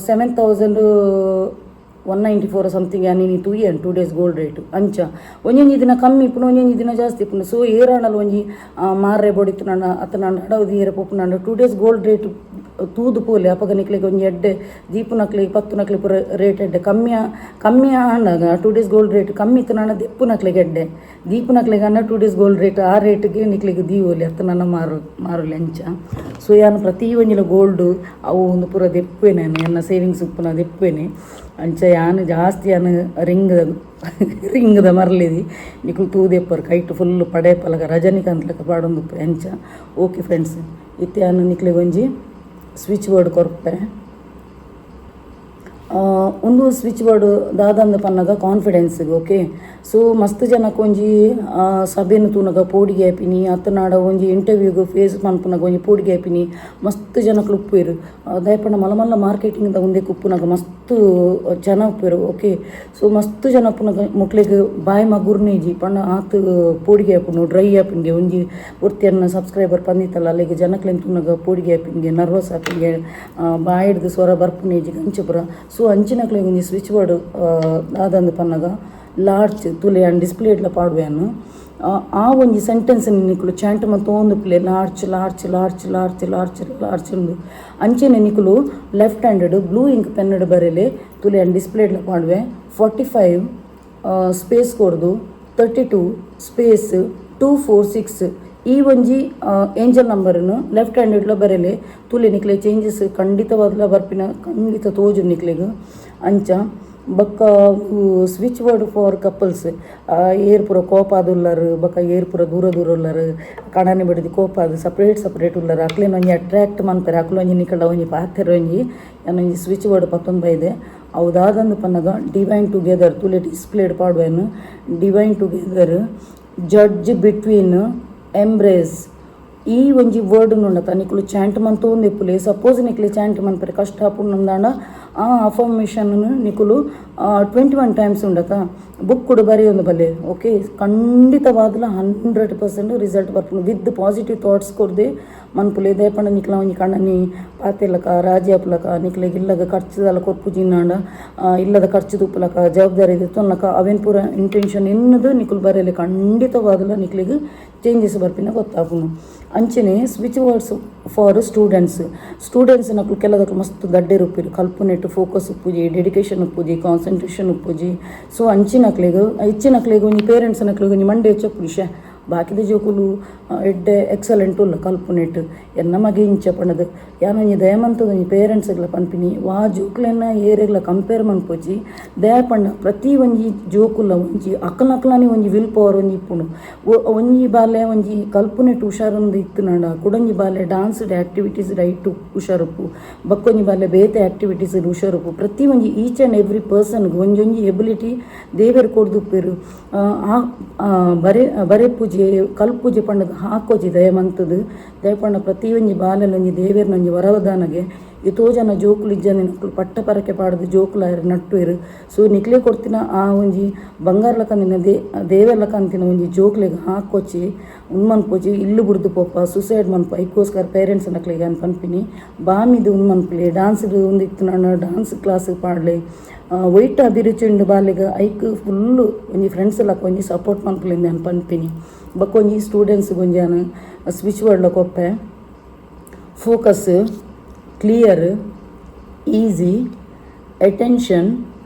7,194 ಸಮಥಿಂಗ್ ಯಾನಿ ತೂಯನ್ 2 days ಗೋಲ್ಡ್ ರೇಟ್ ಅಂಚ ಒಂಜೊಂಜಿ ದಿನ ಕಮ್ಮಿ ಇಪ್ಪುಂಡು ಒಂಜೊಂಜಿ ದಿನ ಜಾಸ್ತಿ ಇಪ್ಪುಂಡು. ಸೊ ಏರಾಣಲ್ ಒಂಜಿ ಮಾರ್ರೆ ಬೊಡಿತು ನಾನು ಅತ್ತ ನಾನು ಅಡವದಿ ಏರ ಪೋಪು ನಾನು 2 days ಗೋಲ್ಡ್ ರೇಟ್ ತೂದು ಪೋಲೆ ಅಪಗ ನಿಕ್ಲಿಗೆ ಒಂಜಿ ಎಡ್ಡೆ ದೀಪು ನಕ್ಲಿಗೆ 10 ನಕ್ಲಿ ಪೂರ ರೇಟ್ ಎಡ್ಡೆ ಕಮ್ಮಿ ಆಂಡಾಗ 2 days ಗೋಲ್ಡ್ ರೇಟ್ ಕಮ್ಮಿ ಇತ್ತು ನಾನು ದೆಪ್ಪು ನಕ್ಲಿಗೆ ಎಡ್ಡೆ ದೀಪು ನಕ್ಲಿಗೆ ಅನ್ನ 2 days ಗೋಲ್ಡ್ ರೇಟ್ ಆ ರೇಟ್ಗೆ ನಿಕ್ಲಿಗೆ ದೀವೋಲಿ ಅತ್ತ ನನ್ನ ಮಾರುಲಿ ಅಂಚ. ಸೊ ಯಾನು ಪ್ರತಿ ಒಂಜಿಲ ಗೋಲ್ಡು ಅವು ಒಂದು ಪೂರ ದೆಪ್ಪೇನೆ ನನ್ನ ಸೇವಿಂಗ್ಸ್ ಉಪ್ಪುನ ದೆಪ್ಪೇನೆ ಅಂಚ ಯಾನು ಜಾಸ್ತಿ ಯಾನು ರಿಂಗದ ಮರಲಿದಿ ನಿಕ್ಲು ತೂದೆಪ್ಪರು ಕೈಟ್ ಫುಲ್ಲು ಪಡೆ ಪಲಕ ರಜನಿಕಾಂತ್ ಲೆಕ್ಕ ಪಾಡೊಂದು ಅಂಚ. ಓಕೆ ಫ್ರೆಂಡ್ಸ್ ಇತ್ತೆ ಯಾನು ನಿಕ್ಲಿಗೆ ಒಂಜಿ ಸ್ವಿಚ್ ಬೋರ್ಡ್ ಕೊರ್ಪೆ ಒಂದು ಸ್ವಿಚ್ ಬೋರ್ಡ್ ದಾದಂದ ಪನ್ನಗ ಕಾನ್ಫಿಡೆನ್ಸ್ಗೆ ಓಕೆ. ಸೊ ಮಸ್ತ್ ಜನಕ್ಕೆ ಒಂಜಿ ಸಭೆನು ತೂನಗ ಪೋಡಿಗೆ ಆಪಿನಿ ಅತ್ತ ನಾಡ ಒಂಜಿ ಇಂಟರ್ವ್ಯೂಗೆ ಫೇಸ್ ಮನ್ಪುನಗ ಒಂಜಿ ಪೋಡಿಗೆ ಆಪಿನಿ ಮಸ್ತ್ ಜನಕ್ಕೆ ಉಪ್ಪೇರು ದಯಪಂಡ ಮಲ್ಲ ಮಾರ್ಕೆಟಿಂಗ್ದ ಒಂದೇ ಉಪ್ಪುನಗ ಮಸ್ತ್ ಜನ ಉಪ್ಪೇರು ಓಕೆ. ಸೊ ಮಸ್ತ್ ಜನ ಉಪ್ಪುನಗ ಮುಕ್ಳಿಗೆ ಬಾಯಿ ಮಗುರ್ನೇಜಿ ಪಂಡ ಆತು ಪೋಡಿಗೆ ಆಪುನು ಡ್ರೈ ಆಪಿನ್ಗೆ ಒಂಜಿ ಒರ್ತಿಯನ್ನ ಸಬ್ಸ್ಕ್ರೈಬರ್ ಪಂದಿತ್ತಲ್ಲ ಅಲ್ಲಿಗೆ ಜನಕ್ಲೆನ್ ತೂನಗ ಪೋಡಿಗೆ ಆಪಿನ್ಗೆ ನರ್ವಸ್ ಆಪಿನ್ಗೆ ಬಾಯಿಡ್ದು ಸ್ವರ ಬರ್ಪುನೇಜಿ ಗಂಚಪುರ. ಸೊ ಅಂಚಿನಕ್ಲೆ ಒಂಜಿ ಸ್ವಿಚ್ ಬೋರ್ಡ್ ದಾದಂದು ಪನ್ನಗ ಲಾರ್ಜ್ ತುಲೆ ಆ್ಯಂಡ್ ಡಿಸ್ಪ್ಲೇ ಇಟ್ಲ ಪಾಡುವೆನು ಆ ಒಂಜಿ ಸೆಂಟೆನ್ಸ್ ನಿಕ್ಕಲು ಚಾಂಟ್ ಮತ್ತು ಒಂದು play large large large large large large ಉಂಡು ಅಂಚೆನೆ ನಿಕ್ಕಲು ಲೆಫ್ಟ್ ಹ್ಯಾಂಡೆಡ್ ಬ್ಲೂ ಇಂಕ್ ಪೆನ್ನಡ್ ಬರೆಲೆ ತುಲೆ ಆ್ಯಂಡ್ ಡಿಸ್ಪ್ಲೇ ಇಟ್ಲ ಪಾಡುವೆ 45 ಸ್ಪೇಸ್ ಕೊಡ್ದು 32 ಸ್ಪೇಸ್ 246 ಈ ಒಂಜಿ ಏಂಜಲ್ ನಂಬರನ್ನು ಲೆಫ್ಟ್ ಹ್ಯಾಂಡೆಡ್ಲ ಬರೆಲೆ ತುಲೆ ನಿಕ್ಲೆ ಚೇಂಜಸ್ ಖಂಡಿತವಾಗ್ಲ ಬರ್ಪಿನ ಖಂಡಿತ ತೋಜು ನಿಕ್ಲೆಗ್ ಅಂಚ. ಬಕ್ಕ switch board for couples air ಪೂರ ಕೋಪ ಆದುಲ್ಲರು ಬಕ್ಕ ಏರ್ ಪೂರ ದೂರ ಉಲ್ಲರು ಕಣನೆ ಬಿಡದಿ ಕೋಪ ಅದು ಸಪ್ರೇಟ್ ಉಲ್ಲರು ಅಕ್ಲೇನು ಒಂಜಿ ಅಟ್ರಾಕ್ಟ್ ಮನ್ಪೆರೆ ಅಕ್ಲು ಒಂಜಿ ನಿಕಲ ಒಂಜಿ ಪಾತೆರ ಒಂಜಿ ಒಂಜಿ ಸ್ವಿಚ್ ಬೋರ್ಡ್ ಪತ್ತೊಂದು ಬೈದೆ ಅವುದಾದಂದು ಪನ್ನಗ ಡಿವೈನ್ ಟುಗೆದರ್ ತುಲೆ ಡಿಸ್ಪ್ಲೇಡ್ ಪಾಡುವೆನು divine together judge between embrace ಈ ಒಂಜಿ ವರ್ಡ್ ನೋಡತ ನಿಕ್ಲು ಚಾಂಟ್ ಮಂತು ನಿಪ್ಪುಲೆ ಸಪೋಸ್ ನಿಕ್ಲೆ ಚಾಂಟ್ ಮನ್ಪರೆ ಕಷ್ಟ ಆಪುಂಡು ಆ ಅಫರ್ಮೇಷನ್ ನಿಕ್ಕುಲು 21 ಟೈಮ್ಸ್ ಉಂಡತ ಬುಕ್ ಕೂಡ ಬರೆಯೊಂದು ಬಲ್ಲೆ ಓಕೆ ಖಂಡಿತವಾದಲ 100% ರಿಸಲ್ಟ್ ಬರ್ಪುಂಡು ವಿತ್ ಪಾಸಿಟಿವ್ ಥಾಟ್ಸ್ ಕೊರ್ದೆ ಮನ್ಪುಲೆ ದಯಪಂಡ ನಿಕ್ಲ ಒಂಜಿ ಕಣ್ಣನಿ ಪಾತೆಲಕ ರಾಜ್ಯಾಪುಲಕ ನಿಕ್ಲೆಗ್ ಇಲ್ಲದ ಖರ್ಚುದಲ್ಲ ಕೊರ್ಪುಜಿನ್ನಾಂಡ ಇಲ್ಲದ ಖರ್ಚು ತುಪ್ಪಲಕ ಜವಾಬ್ದಾರಿ ತೊನ್ನಕ ಅವೇನು ಪೂರ ಇಂಟೆನ್ಷನ್ ಎನ್ನದು ನಿಕುಲು ಬರೆಯಲಿ ಖಂಡಿತವಾದಲ ನಿಕ್ಲೆಗ್ ಚೇಂಜಸ್ ಬರ್ಪಿನ ಗೊತ್ತಾಪುನು ಅಂಚನೆ ಸ್ವಿಚ್ ವರ್ಡ್ಸ್ ಫಾರ್ ಸ್ಟೂಡೆಂಟ್ಸ್ ನಕಲು ಕೆಲದಕ್ಕೆ ಮಸ್ತ್ ದಡ್ಡೆ ಉಪ್ಪಿರು ಕಲ್ಪನೆಟ್ಟು ಫೋಕಸ್ ಉಪ್ಪುಜಿ ಡೆಡಿಕೇಶನ್ ಉಪ್ಪುಜಿ ಕಾನ್ಸಂಟ್ರೇಷನ್ ಉಪ್ಪುಜಿ ಸೊ ಅಂಚಿನಕ್ಲೆಗ್ ಹೆಚ್ಚಿನಕ್ಲೆಗ್ ಒಂಜಿ ಪೇರೆಂಟ್ಸ್ ನಕ್ಲೆಗ್ ಒಂಜಿ ಮಂಡೆ ಹೆಚ್ಚಪ್ಪುಷ ಬಾಕಿದ ಜೋಕುಲು ಎಡ್ಡೆ ಎಕ್ಸಲೆಂಟ್ ಉಲ್ಲ ಕಲ್ಪನೆಟ್ ಎನ್ನ ಮಗೆ ಇಂಚ ಪಣದು ಯಾನೊಂಜಿ ದಯಮಂತದ ಒಂಜಿ ಪೇರೆಂಟ್ಸ್ಗಳ ಪನ್ಪಿನಿ ವಾ ಜೋಕುಲೆನ್ನ ಏರೆಗ್ಲ ಕಂಪೇರ್ ಮನ್ಪೋಜಿ ದಯ ಪಂಡ ಪ್ರತಿ ಒಂಜಿ ಜೋಕುಲ ಒಂಜಿ ಅಕ್ಕಲನಿ ಒಂಜಿ ವಿಲ್ ಪವರ್ ಒಂಜಿ ಇಪ್ಪುಂಡು ಒಂಜಿ ಬಾಲೆ ಒಂಜಿ ಕಲ್ಪನೆಟ್ ಹುಷಾರೊಂದು ಇತ್ತುನಾಂಡ ಕುಡೊಂಜಿ ಬಾಲೆ ಡಾನ್ಸ್ಡ್ ಆ್ಯಕ್ಟಿವಿಟೀಸ್ ಐಟು ಹುಷಾರುಪ್ಪು ಬಕ್ಕೊಂಜಿ ಬಾಲೆ ಬೇತೆ ಆ್ಯಕ್ಟಿವಿಟೀಸ್ ಹುಷಾರುಪ್ಪು ಪ್ರತಿ ಒಂಜಿ ಈಚ್ ಆ್ಯಂಡ್ ಎವ್ರಿ ಪರ್ಸನ್ಗೆ ಒಂಜೊಂಜಿ ಎಬಿಲಿಟಿ ದೇವರು ಕೊಡ್ದುಪ್ಪೇರು ಬರೆ ಪೂಜೆ ಕಲ್ಪೂಜೆ ಪಂಡದ ಹಾಕೋಜಿ ದಯಮಂತದು ದಯಪಂಡ ಪ್ರತಿ ಒಂಜಿ ಬಾಲೆಲೊಂಜಿ ದೇವೇರ್ನೊಂಜಿ ವರವದಾನಗೆ ಎತೋ ಜನ ಜೋಕುಲು ಇಜ್ಜನೆ ನಕ್ಕಲು ಪಟ್ಟ ಪರಕೆ ಪಾಡ್ದು ಜೋಕುಲಾಯರು ನಟ್ಟುವೆರು ಸೊ ನಿಕ್ಲೆ ಕೊಡ್ತಿನ ಆ ಒಂಜಿ ಬಂಗಾರಲಕಂದಿನ ದೇವೆರ್ಲಕಂತಿನ ಒಂಜಿ ಜೋಕ್ಲೆಗೆ ಹಾಕೋಚಿ ಉನ್ಮನ್ಪೋಜಿ ಇಲ್ಲು ಬುಡ್ದು ಪೋಪ ಸುಸೈಡ್ ಮನ್ಪ ಐಕ್ಕೋಸ್ಕರ ಪೇರೆಂಟ್ಸ್ ನಕ್ಲೆಗೆ ಅನ್ ಪನ್ಪಿನಿ ಬಾಮಿದು ಉನ್ಮನ್ಪುಲೆ ಡಾನ್ಸ್ದು ಒಂದು ಇತ್ತು ನಾನು ಡಾನ್ಸ್ ಕ್ಲಾಸ್ ಪಾಡ್ಲೆ ವೈಟ್ ಅಭಿರುಚಿ ಉಂಡು ಬಾಲೆಗೆ ಐಕ್ ಫುಲ್ಲು ಒಂಜಿ ಫ್ರೆಂಡ್ಸ್ ಎಲ್ಲ ಒಂಜಿ ಸಪೋರ್ಟ್ ಮನ್ಪುಲಿಂದ ಅನ್ ಪನ್ಪಿನಿ ಬಕ್ಕೊಂಜಿ ಸ್ಟೂಡೆಂಟ್ಸ್ಗೆ ಒಂಜಾನು ಸ್ವಿಚ್ ವರ್ಡ್ಲ ಕೊಪ್ಪೆ focus clear easy attention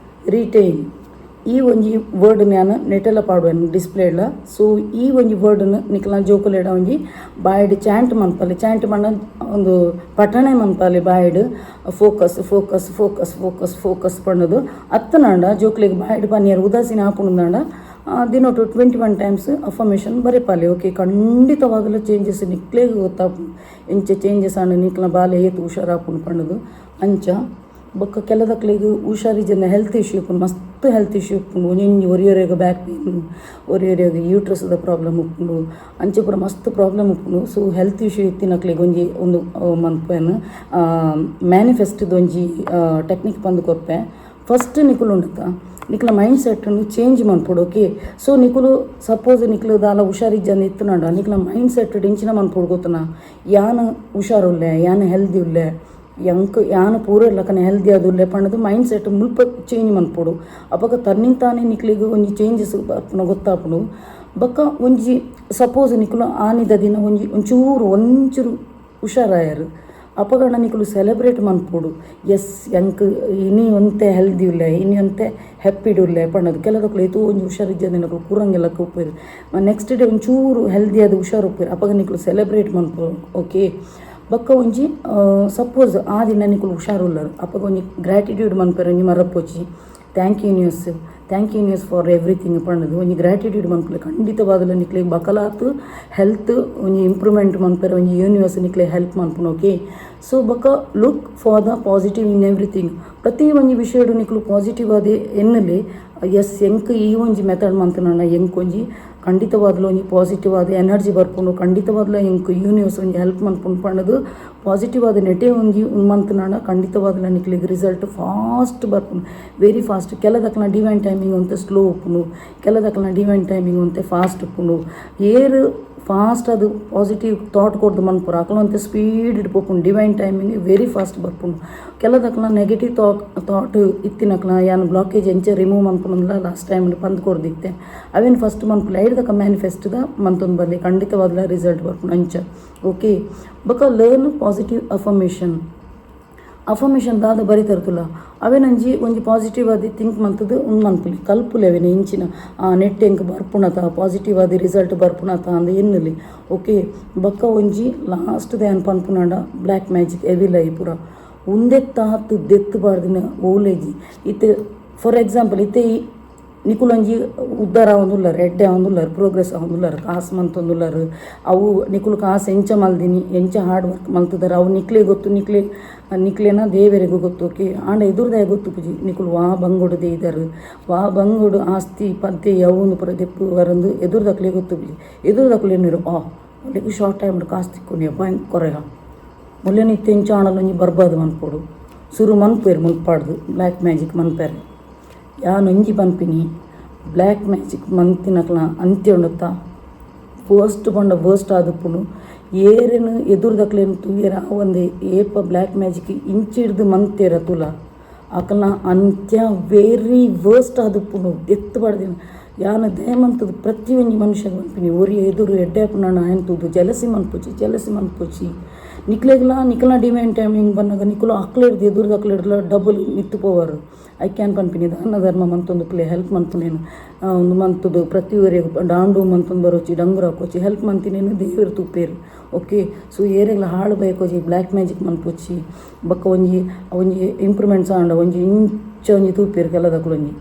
retain ಈ ಒಂಜಿ ವರ್ಡ್ ನಾನು ನೆಟ್ಟೆಲ್ಲ ಪಾಡುವೆನು ಡಿಸ್ಪ್ಲೇಡ್ಲ ಸೊ ಈ ಒಂಜಿ ವರ್ಡ್ನು ನಿಕ್ಲ ಜೋಕುಲೆಡ ಒಂಜಿ ಬಾಯ್ಡ್ ಚಾಂಟ್ ಮನ್ಪಲೆ ಚಾಂಟ್ ಮಣ್ಣ ಒಂದು ಪಠಣೆ ಮನ್ಪಲೆ ಬಾಯ್ಡ್ focus focus focus focus focus ಪಣ್ಣದು ಅತ್ತನಾಂಡ ಜೋಕ್ಲೆಗ್ ಬಾಯ್ಡ್ ಪನ್ನೀರು ಉದಾಸೀನ ಹಾಪುಂಡಾಂಡ ದಿನೊಟ್ಟು 21 ಟೈಮ್ಸ್ ಅಫರ್ಮೇಷನ್ ಬರೆಪಾಲೆ ಓಕೆ ಖಂಡಿತವಾಗಲೂ ಚೇಂಜಸ್ ನಿಕ್ಲೆಗ್ ಗೊತ್ತಾಪು ಎಂಚ ಚೇಂಜಸ್ ಆಂಡ ನಿಕ್ಲ ಬಾಲೆ ಏತು ಹುಷಾರಾಪುಂಡು ಪಣ್ಣದು ಅಂಚ ಬೊಕ್ಕ ಕೆಲದಕ್ಲೆಗ್ ಹುಷಾರಿಜನ ಹೆಲ್ತ್ ಇಶ್ಯೂ ಉಪ್ಪುಂಡು ಮಸ್ತ್ ಹೆಲ್ತ್ ಇಶ್ಯೂ ಉಪ್ಪುಂಡು ಒಂಜೊಂಜಿ ಒರಿಯೊರೆಗ ಬ್ಯಾಕ್ ಪೇನ್ ಒರಿಯೊರೆಗ ಯೂಟ್ರಸ್ದ ಪ್ರಾಬ್ಲಮ್ ಉಪ್ಪುಂಡು ಅಂಚೆ ಪೂರ ಮಸ್ತ್ ಪ್ರಾಬ್ಲಮ್ ಉಪ್ಪುಂಡು ಸೊ ಹೆಲ್ತ್ ಇಶ್ಯೂ ಇತ್ತಿನಕ್ಲೆಗ್ ಒಂಜಿ ಒಂದು ಮನ್ಪೇನು ಮ್ಯಾನಿಫೆಸ್ಟ್ದು ಒಂಜಿ ಟೆಕ್ನಿಕ್ ಬಂದು ಕೊರ್ಪೆ ಫಸ್ಟ್ ನಿಕುಲು ಉಂಡತ ನಿಕ್ಲ ಮೈಂಡ್ ಸೆಟ್ಟನ್ನು ಚೇಂಜ್ ಮನ್ಪೊಡು ಓಕೆ ಸೊ ನಿಕುಲು ಸಪೋಸ್ ನಿಕ್ಲು ದಾಲ ಹುಷಾರಿಜ್ಜಂದು ಇತ್ತುನಾಡ ನಿಕ್ಲ ಮೈಂಡ್ ಸೆಟ್ ಡಿಂಚಿನ ಮನ್ಪೊಡು ಗೊತ್ತನ ಯಾನು ಹುಷಾರುಲ್ಲೆ ಯಾನು ಹೆಲ್ದಿ ಉಲ್ಲೆ ಯಾನು ಪೂರ ಇಲ್ಲಕನೆ ಹೆಲ್ದಿ ಅದುಲ್ಲೆ ಪಣ್ಣದು ಮೈಂಡ್ ಸೆಟ್ ಮುಲ್ಪ ಚೇಂಜ್ ಮನ್ಪೊಡು ಅಪಗ ತನ್ನಿಂಗ್ ತಾನೇ ನಿಕ್ಲಿಗೆ ಒಂಜಿ ಚೇಂಜಸ್ ಅಪ್ಪನ ಗೊತ್ತಾಪುನು ಬೊಕ್ಕ ಒಂಜಿ ಸಪೋಸ್ ನಿಕುಲು ಆನಿದ ದಿನ ಒಂಚೂರು ಹುಷಾರಾಯರು ಅಪಗಣ ನಿಕುಲು ಸೆಲೆಬ್ರೇಟ್ ಮನ್ಪೊಡು ಎಸ್ ಎಂಕ್ ಇನಿ ಒಂತೆ ಹೆಲ್ದಿ ಉಲ್ಲೆ ಇನಿ ಒಂತೆ ಹ್ಯಾಪಿಡ್ ಉಲ್ಲೆ ಪಣ್ಣದು ಕೆಲದಕ್ಕೂ ಏತೋ ಒಂಜಿ ಹುಷಾರಿಜ್ಜಂದು ನಿಕಲು ಕೂರಂಗೆಲ್ಲಕ್ಕೆ ಉಪ್ಪೇರು ನೆಕ್ಸ್ಟ್ ಡೇ ಒಂಚೂರು ಹೆಲ್ದಿ ಅದು ಹುಷಾರು ಉಪ್ಪೇರು ಅಪಗ ನಿಕಲು ಸೆಲೆಬ್ರೇಟ್ ಮನ್ಪೊಡು ಓಕೆ ಬೊಕ್ಕ ಒಂಜಿ ಸಪೋಸ್ ಆ ದಿನ ನಿಕುಲು ಹುಷಾರುಲ್ಲರು ಅಪಗ ಒಂಜಿ ಗ್ರ್ಯಾಟಿಟ್ಯೂಡ್ ಮನ್ಪೇರು ಒಂಜಿ ಮರಪ್ಪೊಚ್ಚಿ thank you universe for everything ಪಣ್ಣದು ಒಂಜಿ ಗ್ರ್ಯಾಟಿಟ್ಯೂಡ್ ಮನ್ಪಲೆ ಖಂಡಿತವಾದಲು ನಿಕ್ಲೆ ಬಕಲಾತು ಹೆಲ್ತ್ ಒಂಜಿ ಇಂಪ್ರೂವ್ಮೆಂಟ್ ಮನ್ಪೇರು ಒಂಜಿ ಯೂನಿವರ್ಸ್ ನಿಕ್ಲೆ ಹೆಲ್ಪ್ ಮನ್ಪುನು ಓಕೆ ಸೊ ಬೊಕ್ಕ look for the positive in everything ಪ್ರತಿ ಒಂಜಿ ವಿಷಯಡು ನಿಕ್ಲು ಪಾಸಿಟಿವ್ ಆದ ಎನ್ನಲಿ ಎಸ್ ಎಂಕ್ ಈ ಒಂಜಿ ಮೆಥಡ್ ಮಂತನ ಎಂಕ್ ಒಂಜಿ ಖಂಡಿತವಾದಲು ಒಂಜಿ ಪಾಸಿಟಿವ್ ಆದ ಎನರ್ಜಿ ಬರ್ಪುಂಡು ಖಂಡಿತವಾದಲು ಎಂಕ್ ಯೂನಿವರ್ಸ್ ಒಂಜಿ ಹೆಲ್ಪ್ ಮನ್ಪುಂಡು ಪಣ್ಣದು ಪಾಸಿಟಿವ್ ಆದ ನೆಟೆ ಒಂಜಿ ಮಂತನಾಡ ಖಂಡಿತವಾದಲು ನಿಕ್ಲಿಗೆ ರಿಸಲ್ಟ್ ಫಾಸ್ಟ್ ಬರ್ಪುಂಡು ವೆರಿ ಫಾಸ್ಟ್ ಕೆಲದಕ್ಲ ಡಿವೈನ್ ಟೈಮಿಂಗ್ ಅಂತ ಸ್ಲೋ ಉಪ್ಪುಂಡು ಕೆಲದಕ್ಲ ಡಿವೈನ್ ಟೈಮಿಂಗ್ ಅಂತ ಫಾಸ್ಟ್ ಉಪ್ಪುಂಡು ಏರು ಫಾಸ್ಟ್ ಅದು ಪಾಸಿಟಿವ್ ಥಾಟ್ ಕೊಡ್ದು ಮನ್ಪುರ ಅಕ್ಲಂತೆ ಸ್ಪೀಡ್ ಇಡ್ಪುಂಡು ಡಿವೈನ್ ಟೈಮಿಂಗ್ ವೆರಿ ಫಾಸ್ಟ್ ಬರ್ಪುಂಡು ಕೆಲದಕ್ಲ ನೆಗೆಟಿವ್ ಥಾಟ್ ಇತ್ತಿನಕ್ಲ ಯಾನು ಬ್ಲಾಕೇಜ್ ಎಂಚ ರಿಮೂವ್ ಮನ್ಪುನಲ್ಲ ಲಾಸ್ಟ್ ಟೈಮ್ ಪಂದ್ ಕೊಡ್ದಿತ್ತೆ ಅವೇನು ಫಸ್ಟ್ ಮನ್ಪುಲ ಐಡ್ದಕ್ಕ ಮ್ಯಾನಿಫೆಸ್ಟ್ದ ಮಂತೊಂದು ಬರಲಿ ಖಂಡಿತವಾದ್ಲ ರಿಸಲ್ಟ್ ಬರ್ಪುಂಡು ಅಂಚ ಓಕೆ ಬೊಕ್ಕ ಲರ್ನ್ ಪಾಸಿಟಿವ್ ಅಫರ್ಮೇಷನ್ ದಾದ ಬರಿತರ್ತುಲ ಅವೇನಂಜಿ ಒಂಜಿ ಪಾಸಿಟಿವ್ ಆದಿ ಥಿಂಕ್ ಮಂತದ್ದು ಮನ್ಪುಲಿ ಕಲ್ಪುಲಿ ಅವೇನು ಇಂಚಿನ ನೆಟ್ ಎಂಕ್ ಬರ್ಪುಣತ ಪಾಸಿಟಿವ್ ಆದಿ ರಿಸಲ್ಟ್ ಬರ್ಪುಣತ ಅಂದ ಎನ್ನಲಿ ಓಕೆ ಬೊಕ್ಕ ಒಂಜಿ ಲಾಸ್ಟ್ದ ಏನು ಪನ್ಪುನಾಂಡ ಬ್ಲ್ಯಾಕ್ ಮ್ಯಾಜಿಕ್ ಎವಿಲೈ ಪೂರ ಉಂದೆತ್ತ ಹತ್ತು ದೆತ್ತುಬಾರ್ದಿನ ಓಲೇಜಿ ಇತ್ತೆ ಫಾರ್ ಎಕ್ಸಾಂಪಲ್ ಇತ್ತೆ ನಿಕುಲೊಂಜಿ ಉದ್ಧಾರ ಆವೊಂದುಲ್ಲರು ಎಡ್ಡೆ ಆವೊಂದುಲ್ಲರು ಪ್ರೋಗ್ರೆಸ್ ಆವೊಂದುಲ್ಲರು ಕಾಸು ಮಂತೊಂದುಲ್ಲರು ಅವು ನಿಕುಲು ಕಾಸು ಎಂಚ ಮಲ್ದಿನಿ ಎಂಚ ಹಾರ್ಡ್ ವರ್ಕ್ ಮಲ್ತಿದ್ದಾರೆ ಅವು ನಿಕ್ಲೆ ಗೊತ್ತು ನಿಕ್ಲೆನ ದೇವರಿಗೂ ಗೊತ್ತು ಓಕೆ ಆಂಡ ಎದುರ್ದಾಯ ಗೊತ್ತು ಪೂಜಿ ನಿಕುಲು ವಾ ಬಂಗೊಡು ಇದ್ದಾರೆ ವಾ ಬಂಗೊಡು ಆಸ್ತಿ ಪದ್ದೆ ಯಾವೊಂದು ಪುರ ದೆಪ್ಪು ವರಂದು ಎದುರ್ದಕ್ಲೆ ಗೊತ್ತು ಪೂಜಿ ಎದುರ್ದಕ್ಲೆ ನೀರು ಒಳ್ಳೆಗೆ ಶಾರ್ಟ್ ಟೈಮ್ ಕಾಸು ತಿಕ್ಕೊಂಡು ಭಯಂಕರ ಮುಲ್ಲೆನ ಇತ್ತೆ ಎಂಚ ಆಣಲ್ಲೊಂಜಿ ಬರ್ಬಾದು ಮನ್ಪೊಡು ಸುರು ಮನ್ಪೇರು ಮುಲ್ಪಾಡ್ದು ಬ್ಲ್ಯಾಕ್ ಮ್ಯಾಜಿಕ್ ಮನ್ಪೇರು ಯಾನೊಂಜಿ ಪನ್ಪಿನಿ ಬ್ಲ್ಯಾಕ್ ಮ್ಯಾಜಿಕ್ ಮಂತಿನಕ್ಲ ಅಂತ್ಯ ಉಂಡತ್ತ ವರ್ಸ್ಟ್ ಪಂಡ ವರ್ಸ್ಟ್ ಆದುಪ್ಪುನು ಏರೇನು ಎದುರುದಕ್ಲೇನು ತೂಯರ ಒಂದೇ ಏಪ ಬ್ಲ್ಯಾಕ್ ಮ್ಯಾಜಿಕ್ ಇಂಚಿಡ್ದು ಮಂತೇರ ತುಲ ಅಕಲ್ನ ಅಂತ್ಯ ವೆರಿ ವರ್ಸ್ಟ್ ಆದುಪ್ಪುನು ಎತ್ತು ಪಡ್ದೇನು ಯಾನ ದಯಮಂತದ್ದು ಪ್ರತಿಯೊಂದು ಮನುಷ್ಯಗೆ ಮನ್ಪಿನಿ ಒರಿ ಎದುರು ಎಡ್ಡೆ ನಾನು ಆಯ್ತದು ಜಲಸಿ ಮನ್ಪುಚಿ ನಿಕ್ಲೆಗ್ಲ ಡಿಮ್ಯಾಂಡ್ ಟೈಮಿಂಗ್ ಬಂದಾಗ ನಿಕ್ಲು ಅಕ್ಲೇಡ್ದು ಎದುರ್ದು ಅಕ್ಲೇಡ್ಲ ಡಬಲ್ ನಿತ್ತು ಪೋವರು ಐ ಕ್ಯಾನ್ ಪನ್ಪಿನಿ ದಾನ ಧರ್ಮ ಮಂತೊಂದು ಪ್ಲೇ ಹೆಲ್ಪ್ ಮಂತುನೇನು ಒಂದು ಮಂತದ್ದು ಪ್ರತಿಯೊರಿಗೆ ಡಾಂಡು ಮಂತೊಂದು ಬರೋಚಿ ಡಂಗುರ ಹಾಕೋಚಿ ಹೆಲ್ಪ್ ಮಂತಿನೇನು ದೇವರು ತುಪ್ಪೇರು ಓಕೆ ಸೊ ಏರೆಗ್ಲ ಹಾಳು ಬಯಕೋಚಿ ಬ್ಲ್ಯಾಕ್ ಮ್ಯಾಜಿಕ್ ಮನ್ಪುಚ್ಚಿ ಬಕ್ಕ ಒಂಜಿ ಇಂಪ್ರೂವ್ಮೆಂಟ್ಸ್ ಆಂಡ ಒಂಜಿ ಒಂಜಿ ತೂಪೇರು ಕೆಲದಕ್ಲೊಂಜಿ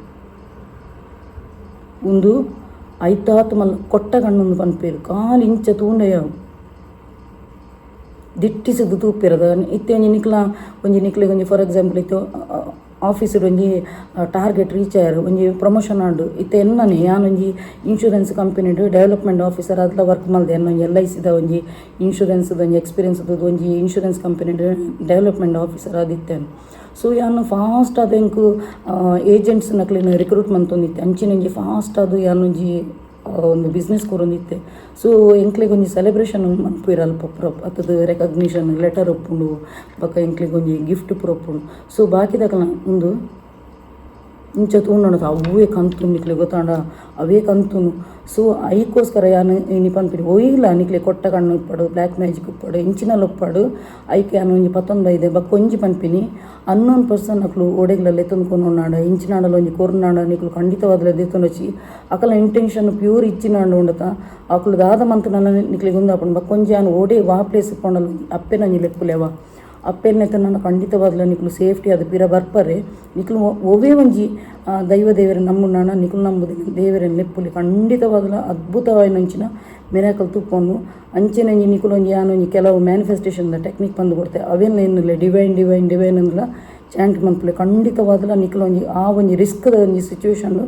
ಒಂದು ಐತಾತು ಮಲ್ಲ ಕೊಟ್ಟ ಕಣ್ಣೊಂದು ಪನ್ಪೇರು ಕಾಲು ಇಂಚ ತೂಂಡಯಾವು ದಿಟ್ಟಿಸಿದ್ದು ತೂಪಿರದ ಇತ್ತೆ ಒಂಜಿ ನಿಕ್ಲೆಗೆ ಒಂಜಿ ಫಾರ್ ಎಕ್ಸಾಂಪಲ್ ಇತ್ತು ಆಫೀಸರ್ ಒಂಜಿ ಟಾರ್ಗೆಟ್ ರೀಚ್ ಆಯರು ಒಂಜಿ ಪ್ರಮೋಷನ್ ಆಂಡು ಇತ್ತೆ ಎನ್ನನೆ ಯಾನೊಂಜಿ ಇನ್ಶೂರೆನ್ಸ್ ಕಂಪನಿಡು ಡೆವಲಪ್ಮೆಂಟ್ ಆಫೀಸರ್ ಅದೆಲ್ಲ ವರ್ಕ್ ಮಾಡಿದೆ ಅನ್ನೊಂಜಿ LICದ ಒಂಜಿ ಇನ್ಶೂರೆನ್ಸ್ದು ಒಂಜಿ ಎಕ್ಸ್ಪೀರಿಯನ್ಸ್ ಒಂಜಿ ಇನ್ಶೂರೆನ್ಸ್ ಕಂಪನಿಡು ಡೆವಲಪ್ಮೆಂಟ್ ಆಫೀಸರ್ ಆದಿತ್ತೇನು ಸೊ ಯಾನು ಫಾಸ್ಟ್ ಆದಂಕು ಏಜೆಂಟ್ಸ್ ನಕ್ಲಿನ ರಿಕ್ರೂಟ್ ಮಂತೊಂದಿತ್ತೆ ಅಂಚಿನೊಂಜಿ ಫಾಸ್ಟ್ ಆದು ಯಾನೊಂಜಿ ಒಂದು ಬಿಸ್ನೆಸ್ ಕೊರೊಂದಿತ್ತೆ ಸೊ ಎಂಕ್ಲೆಗೆ ಒಂಜಿ ಸೆಲೆಬ್ರೇಷನ್ ಮನ್ಪುಯಿರ ಅಲ್ಪ ಪುರಪ್ ಅತ್ತದ ರೆಕಗ್ನಿಷನ್ ಲೆಟರ್ ಒಪ್ಪುಂಡು ಬಕ್ಕ ಎಂಕ್ಲೆಗೆ ಒಂಜಿ ಗಿಫ್ಟ್ ಪುರಪ್ಪುಂಡು ಸೊ ಬಾಕಿದಾಕಲ ಒಂದು ಇಂಚ ತೂಂಡು ಅವೇ ಕಂತು ನಿಕ್ಲೆ ಗೊತ್ತಾಂಡ ಅವೇ ಕಂತುನು ಸೊ ಐಕೋಸ್ಕರ ಯಾನು ಇನಿ ಪನ್ಪಿನಿ ಒಯ್ಯಿಲ್ಲ ನಿಕ್ಲೆ ಕೊಟ್ಟ ಕಣ್ಣು ಉಪ್ಪಡು ಬ್ಲ್ಯಾಕ್ ಮ್ಯಾಜಿಕ್ ಉಪ್ಪಡು ಇಂಚಿನಲ್ಲಿ ಉಪ್ಪಡು ಐಕೆ ಯಾನು ಒಂಜಿ 19 ಬಕ್ಕ ಒಂಜಿ ಪನ್ಪಿನಿ ಅನ್ನೊಂದು ಪರ್ಸನ್ ಅಕ್ಲು ಓಡೆಗ್ಲಲ್ಲಿ ಎತ್ತೊಂದುಕೊಂಡಾಂಡ ಇಂಚಿನಾಡಲ್ಲ ಒಂಜಿ ಕೊರ್ನಾಡ ನಿಕ್ಲು ಖಂಡಿತವಾದ್ಲ ಎತ್ತೊಂಡೊಚ್ಚಿ ಅಕಲ ಇಂಟೆನ್ಷನ್ ಪ್ಯೂರ್ ಇಚ್ಚಿನಾಂಡು ಉಂಡತ ಅಕ್ಲು ದಾದ ಮಂತ್ ನನ್ನ ನಿಕ್ಲಿಗೆ ಉಂದಾಪುಂಡು ಬಕ್ಕ ಒಂಜಿ ಯಾನು ಓಡೆ ವಾ ಪ್ಲೇಸ್ ಇಪ್ಪೊಂಡಲ್ಲ ಅಪ್ಪೆ ನಂಜಿ ಲೆಪ್ಪುಲೆವ ಅಪ್ಪೆಲ್ನೆತ್ತ ನನ್ನ ಖಂಡಿತವಾದ್ಲ ನಿಕ್ಲು ಸೇಫ್ಟಿ ಅದು ಪಿರ ಬರ್ಪರೆ ನಿಕ್ಲು ಒವೇ ಒಂಜಿ ದೇವರ ನಮ್ಮುಣ್ಣನ ನಿಕ್ಲು ನಂಬುದಿನ ದೇವರನ್ನು ಲೆಪ್ಪುಲಿ ಖಂಡಿತವಾದ್ಲ ಅದ್ಭುತವಾದ ನಂಚಿನ ಮಿರಾಕಲ್ ತುಪ್ಪೊಂಡು ಅಂಚಿನಂಜಿ ನಿಕ್ಲು ಒಂಜಿ ಯಾನೊಂಜಿ ಕೆಲವು ಮ್ಯಾನಿಫೆಸ್ಟೇಷನ್ದ ಟೆಕ್ನಿಕ್ ಬಂದು ಕೊಡ್ತೆ ಅವೆಲ್ಲ ಏನಿಲ್ಲ ಡಿವೈನ್ ಅಂದ್ಲ ಚಾಂಟ್ ಮನ್ಪುಲೆ ಖಂಡಿತವಾದ್ಲ ನಿಕ್ಲು ಒಂಜಿ ರಿಸ್ಕ್ದ ಒಂಜಿ ಸಿಚುವೇಶನ್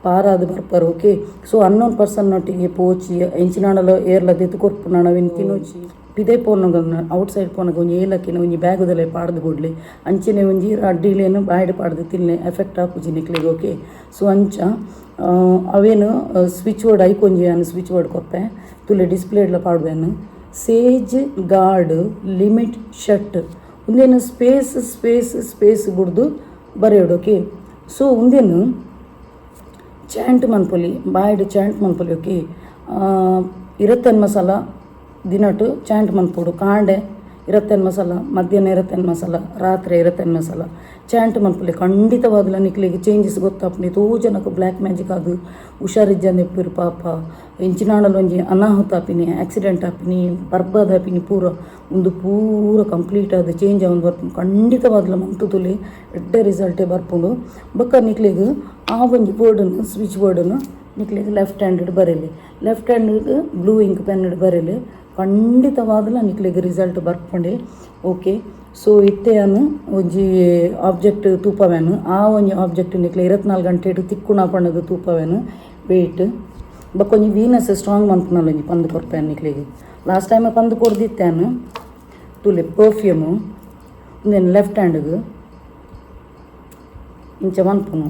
ಪಾರಾದು ಬರ್ಪರು ಓಕೆ ಸೊ ಅನ್ನೊಂದು ಪರ್ಸನ್ ನೊಟ್ಟಿಗೆ ಪೋಚಿ ಎಂಚಿನಾಡಲು ಏರ್ಲ ದೆತ್ತು ಕೊರ್ಪು ನಾಣವಿನ ತಿನ್ನೋಚಿ ಪಿದೇ ಪೋನಾಗ ಔಟ್ಸೈಡ್ ಪೋನಾಗ ಒಂಜಿ ಏಲಕ್ಕಿನ ಒಂಜಿ ಬ್ಯಾಗುದಲ್ಲೇ ಪಾಡ್ದು ಕೊಡ್ಲಿ ಅಂಚಿನ ಒಂಜಿ ಅಡ್ಡಿಲೇನು ಬಾಯ್ಡ್ ಪಾಡ್ದು ತಿನ್ಲೆ ಎಫೆಕ್ಟ್ ಹಾಕುಜಿ ನಿಕ್ಲಿಗೆ ಓಕೆ ಸೊ ಅಂಚ ಅವೇನು ಸ್ವಿಚ್ ಬೋರ್ಡ್ ಐಕೊಂಜಿ ಅನ್ನು ಸ್ವಿಚ್ ಬೋರ್ಡ್ ಕೊಪ್ಪೆ ತುಲೆ ಡಿಸ್ಪ್ಲೇಡ್ಲ ಪಾಡ್ಬೇನು ಸೇಜ್ ಗಾರ್ಡ್ ಲಿಮಿಟ್ ಶಟ್ ಒಂದೇನು ಸ್ಪೇಸ್ ಬಿಡ್ದು ಬರೆಯೋಡು ಓಕೆ ಸೊ ಒಂದೇನು ಚಾಂಟ್ ಮನ್ಪೊಲಿ ಬಾಯ್ಡ್ ಚಾಂಟ್ ಮನ್ಪೊಲಿ ಓಕೆ ಇರತ್ತನ್ ಮಸಾಲ ದಿನಟು ಚಾಂಟ್ ಮನ್ಪೊಡು ಕಾಂಡೆ ಇರತ್ತನ್ ಮಸಾಲ ಮಧ್ಯಾಹ್ನ ಇರತ್ತನ್ ಮಸಾಲ ರಾತ್ರಿ ಇರತ್ತನ್ ಮಸಾಲ ಚಾಂಟ್ ಮನ್ಪೊಲಿ ಖಂಡಿತವಾದ್ಲ ನಿಕ್ಲಿಗೆ ಚೇಂಜಸ್ ಗೊತ್ತಾಪನಿ ತೋ ಜನಕ್ಕೆ ಬ್ಲ್ಯಾಕ್ ಮ್ಯಾಜಿಕ್ ಅದು ಹುಷಾರಿಜ್ಜಂದು ಎಪ್ಪಿರು ಪಾಪ ಇಂಚಿನಾಡಲು ಒಂಜಿ ಅನಾಹುತ ಆಪಿನಿ ಆಕ್ಸಿಡೆಂಟ್ ಆಪಿನಿ ಬರ್ಬಾದ್ ಆಪಿನಿ ಪೂರ ಕಂಪ್ಲೀಟ್ ಆದ ಚೇಂಜ್ ಆಗೊಂಡು ಬರ್ಪುಂಡು ಖಂಡಿತವಾದ್ಲ ಮಂತು ತುಲಿ ಎಡ್ಡೆ ರಿಸಲ್ಟೇ ಬರ್ಪುಂಡು ಬೊಕ್ಕ ನಿಕ್ಲಿಗೆ ಆ ಒಂಜಿ ಬೋರ್ಡನ್ನು ಸ್ವಿಚ್ ಬೋರ್ಡನ್ನು ನಿಕ್ಲಿಗೆ ಲೆಫ್ಟ್ ಹ್ಯಾಂಡೆಡ್ ಬರೀಲಿ left handed blue ink pen ಬರೀಲಿ ಖಂಡಿತವಾದ್ಲ ನಿಕ್ಲಿಗೆ ರಿಸಲ್ಟ್ ಬರ್ಪುಂಡೆ ಓಕೆ ಸೊ ಇತ್ತೆಯನ್ನು ಒಂಜಿ ಆಬ್ಜೆಕ್ಟ್ ತೂಪವೇನು ಆ ಒಂಜಿ ಆಬ್ಜೆಕ್ಟ್ ನಿಕ್ಲೆ 24 ಗಂಟೆ ತಿಕ್ಕುಣ ಪಣ್ಣದು ತೂಪವೇನು ವೆಯ್ಟ್ ಬಕ್ಕೊಂಜಿ ವೀನಸ್ ಸ್ಟ್ರಾಂಗ್ ಮನ್ಪುನಲ್ಲ ಒಂಜಿ ಪಂದು ಕೊರ್ಪೇನು ನಿಕ್ಲಿಗೆ ಲಾಸ್ಟ್ ಟೈಮ್ ಪಂದು ಕೊಡ್ದಿತ್ತೇನು ತುಲೆ ಪರ್ಫ್ಯೂಮು ಒಂದೇನು ಲೆಫ್ಟ್ ಹ್ಯಾಂಡ್ಗೆ ಇಂಚ ಮನ್ಪುನು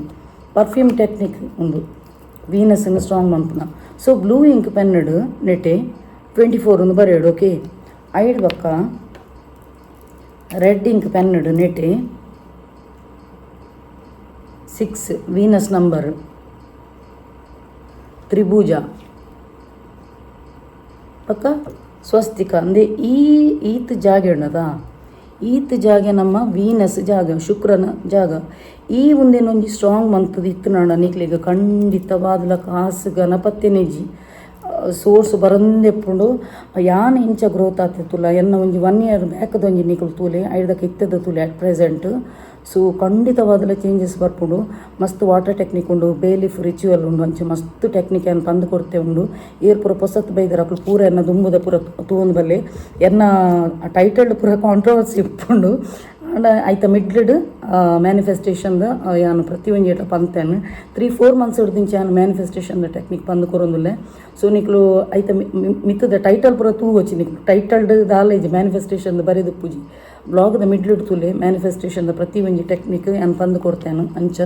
ಪರ್ಫ್ಯೂಮ್ ಟೆಕ್ನಿಕ್ ಒಂದು ವೀನಸ್ನ ಸ್ಟ್ರಾಂಗ್ ಮನ್ಪುನ ಸೊ ಬ್ಲೂ ಇಂಕ್ ಪೆನ್ನಡು ನೆಟೆ 24 ಒಂದು ಬರೆಯೋಡು ಓಕೆ ಐಡ್ ಬಕ್ಕ ರೆಡ್ ಇಂಕ್ ಪೆನ್ನಡು ನೆಟೆ 6 ವೀನಸ್ ನಂಬರ್ ತ್ರಿಭುಜ ಪಕ್ಕ ಸ್ವಸ್ತಿಕ ಅಂದರೆ ಈತ್ ಜಾಗ ಉಂಡದ ಈತ್ ಜಾಗ ನಮ್ಮ ವೀನಸ್ ಜಾಗ ಶುಕ್ರನ ಜಾಗ ಈ ಒಂದೇನೊಂದು ಸ್ಟ್ರಾಂಗ್ ಮಂತದ ಇತ್ತು ನಾಡ ನಿಕ್ಲಿಗೆ ಖಂಡಿತವಾದ್ಲ ಕಾಸು ಗಣಪತಿನೇಜಿ ಸೋರ್ಸ್ ಬರಂದೆಪ್ಪುಂಡು ಯಾನ್ ಇಂಚ ಗ್ರೋತ್ ಆಗ್ತಿತ್ತುಲ್ಲ ಎನ್ನ ಒಂಜಿ 1 ಇಯರ್ ಬ್ಯಾಕ್ದ ಒಂಜಿ ನಿಕ್ಲು ತೂಲೆ ಐದಕ್ಕೆ ಇತ್ತದ ತೂಲೆ ಅಟ್ ಪ್ರೆಸೆಂಟ್ ಸೊ ಖಂಡಿತವಾದಲ ಚೇಂಜಸ್ ಬರ್ಪುಂಡು ಮಸ್ತ್ ವಾಟರ್ ಟೆಕ್ನಿಕ್ ಉಂಡು ಬೇಲಿಫ್ ರಿಚುವಲ್ ಉಂಡು ಅಂಚೆ ಮಸ್ತ್ ಟೆಕ್ನಿಕ್ ಏನು ತಂದು ಕೊಡ್ತೆ ಉಂಡು ಏರ್ ಪೂರ ಪೊಸತ್ ಬೈದರ ಅಕ್ಲು ಪೂರ ಎನ್ನ ದುಂಬುದ ಪೂರ ತೂಂದು ಬಲ್ಲೆ ಎನ್ನ ಟೈಟಲ್ಡ್ ಪೂರ ಕಾಂಟ್ರವರ್ಸಿ ಇಪ್ಪುಂಡು ಅಂಡ್ ಐತ ಮಿಡ್ಲ್ಡ್ ಮ್ಯಾನಿಫೆಸ್ಟೇಷನ್ದ ಯಾನು ಪ್ರತಿಯೊಂದು ಏಟ ಪಂತೇನು 3-4 ಮಂತ್ಸ್ ಹಿಡ್ದಿಂಚ ಯಾನು ಮ್ಯಾನಿಫೆಸ್ಟೇಷನ್ದ ಟೆಕ್ನಿಕ್ ಪಂದು ಕೊರೊಂದುಲ್ಲೆ ಸೊ ನಿಕ್ಲು ಐತ ಮಿತ್ತದ ಟೈಟಲ್ ಪೂರ ತೂ వచ్చి ನಿಕ್ಲು ಟೈಟಲ್ಡ್ ದಾಲ ಇಜಿ ಮ್ಯಾನಿಫೆಸ್ಟೇಷನ್ದ ಬರೆದು ಪೂಜಿ ಬ್ಲಾಗ್ದ ಮಿಡ್ಲ್ ತುಲೆ ಮ್ಯಾನಿಫೆಸ್ಟೇಷನ್ದ ಪ್ರತಿ ಒಂಜಿ ಟೆಕ್ನಿಕ್ ನಾನು ತಂದು ಕೊಡ್ತೇನೆ ಅಂಚ.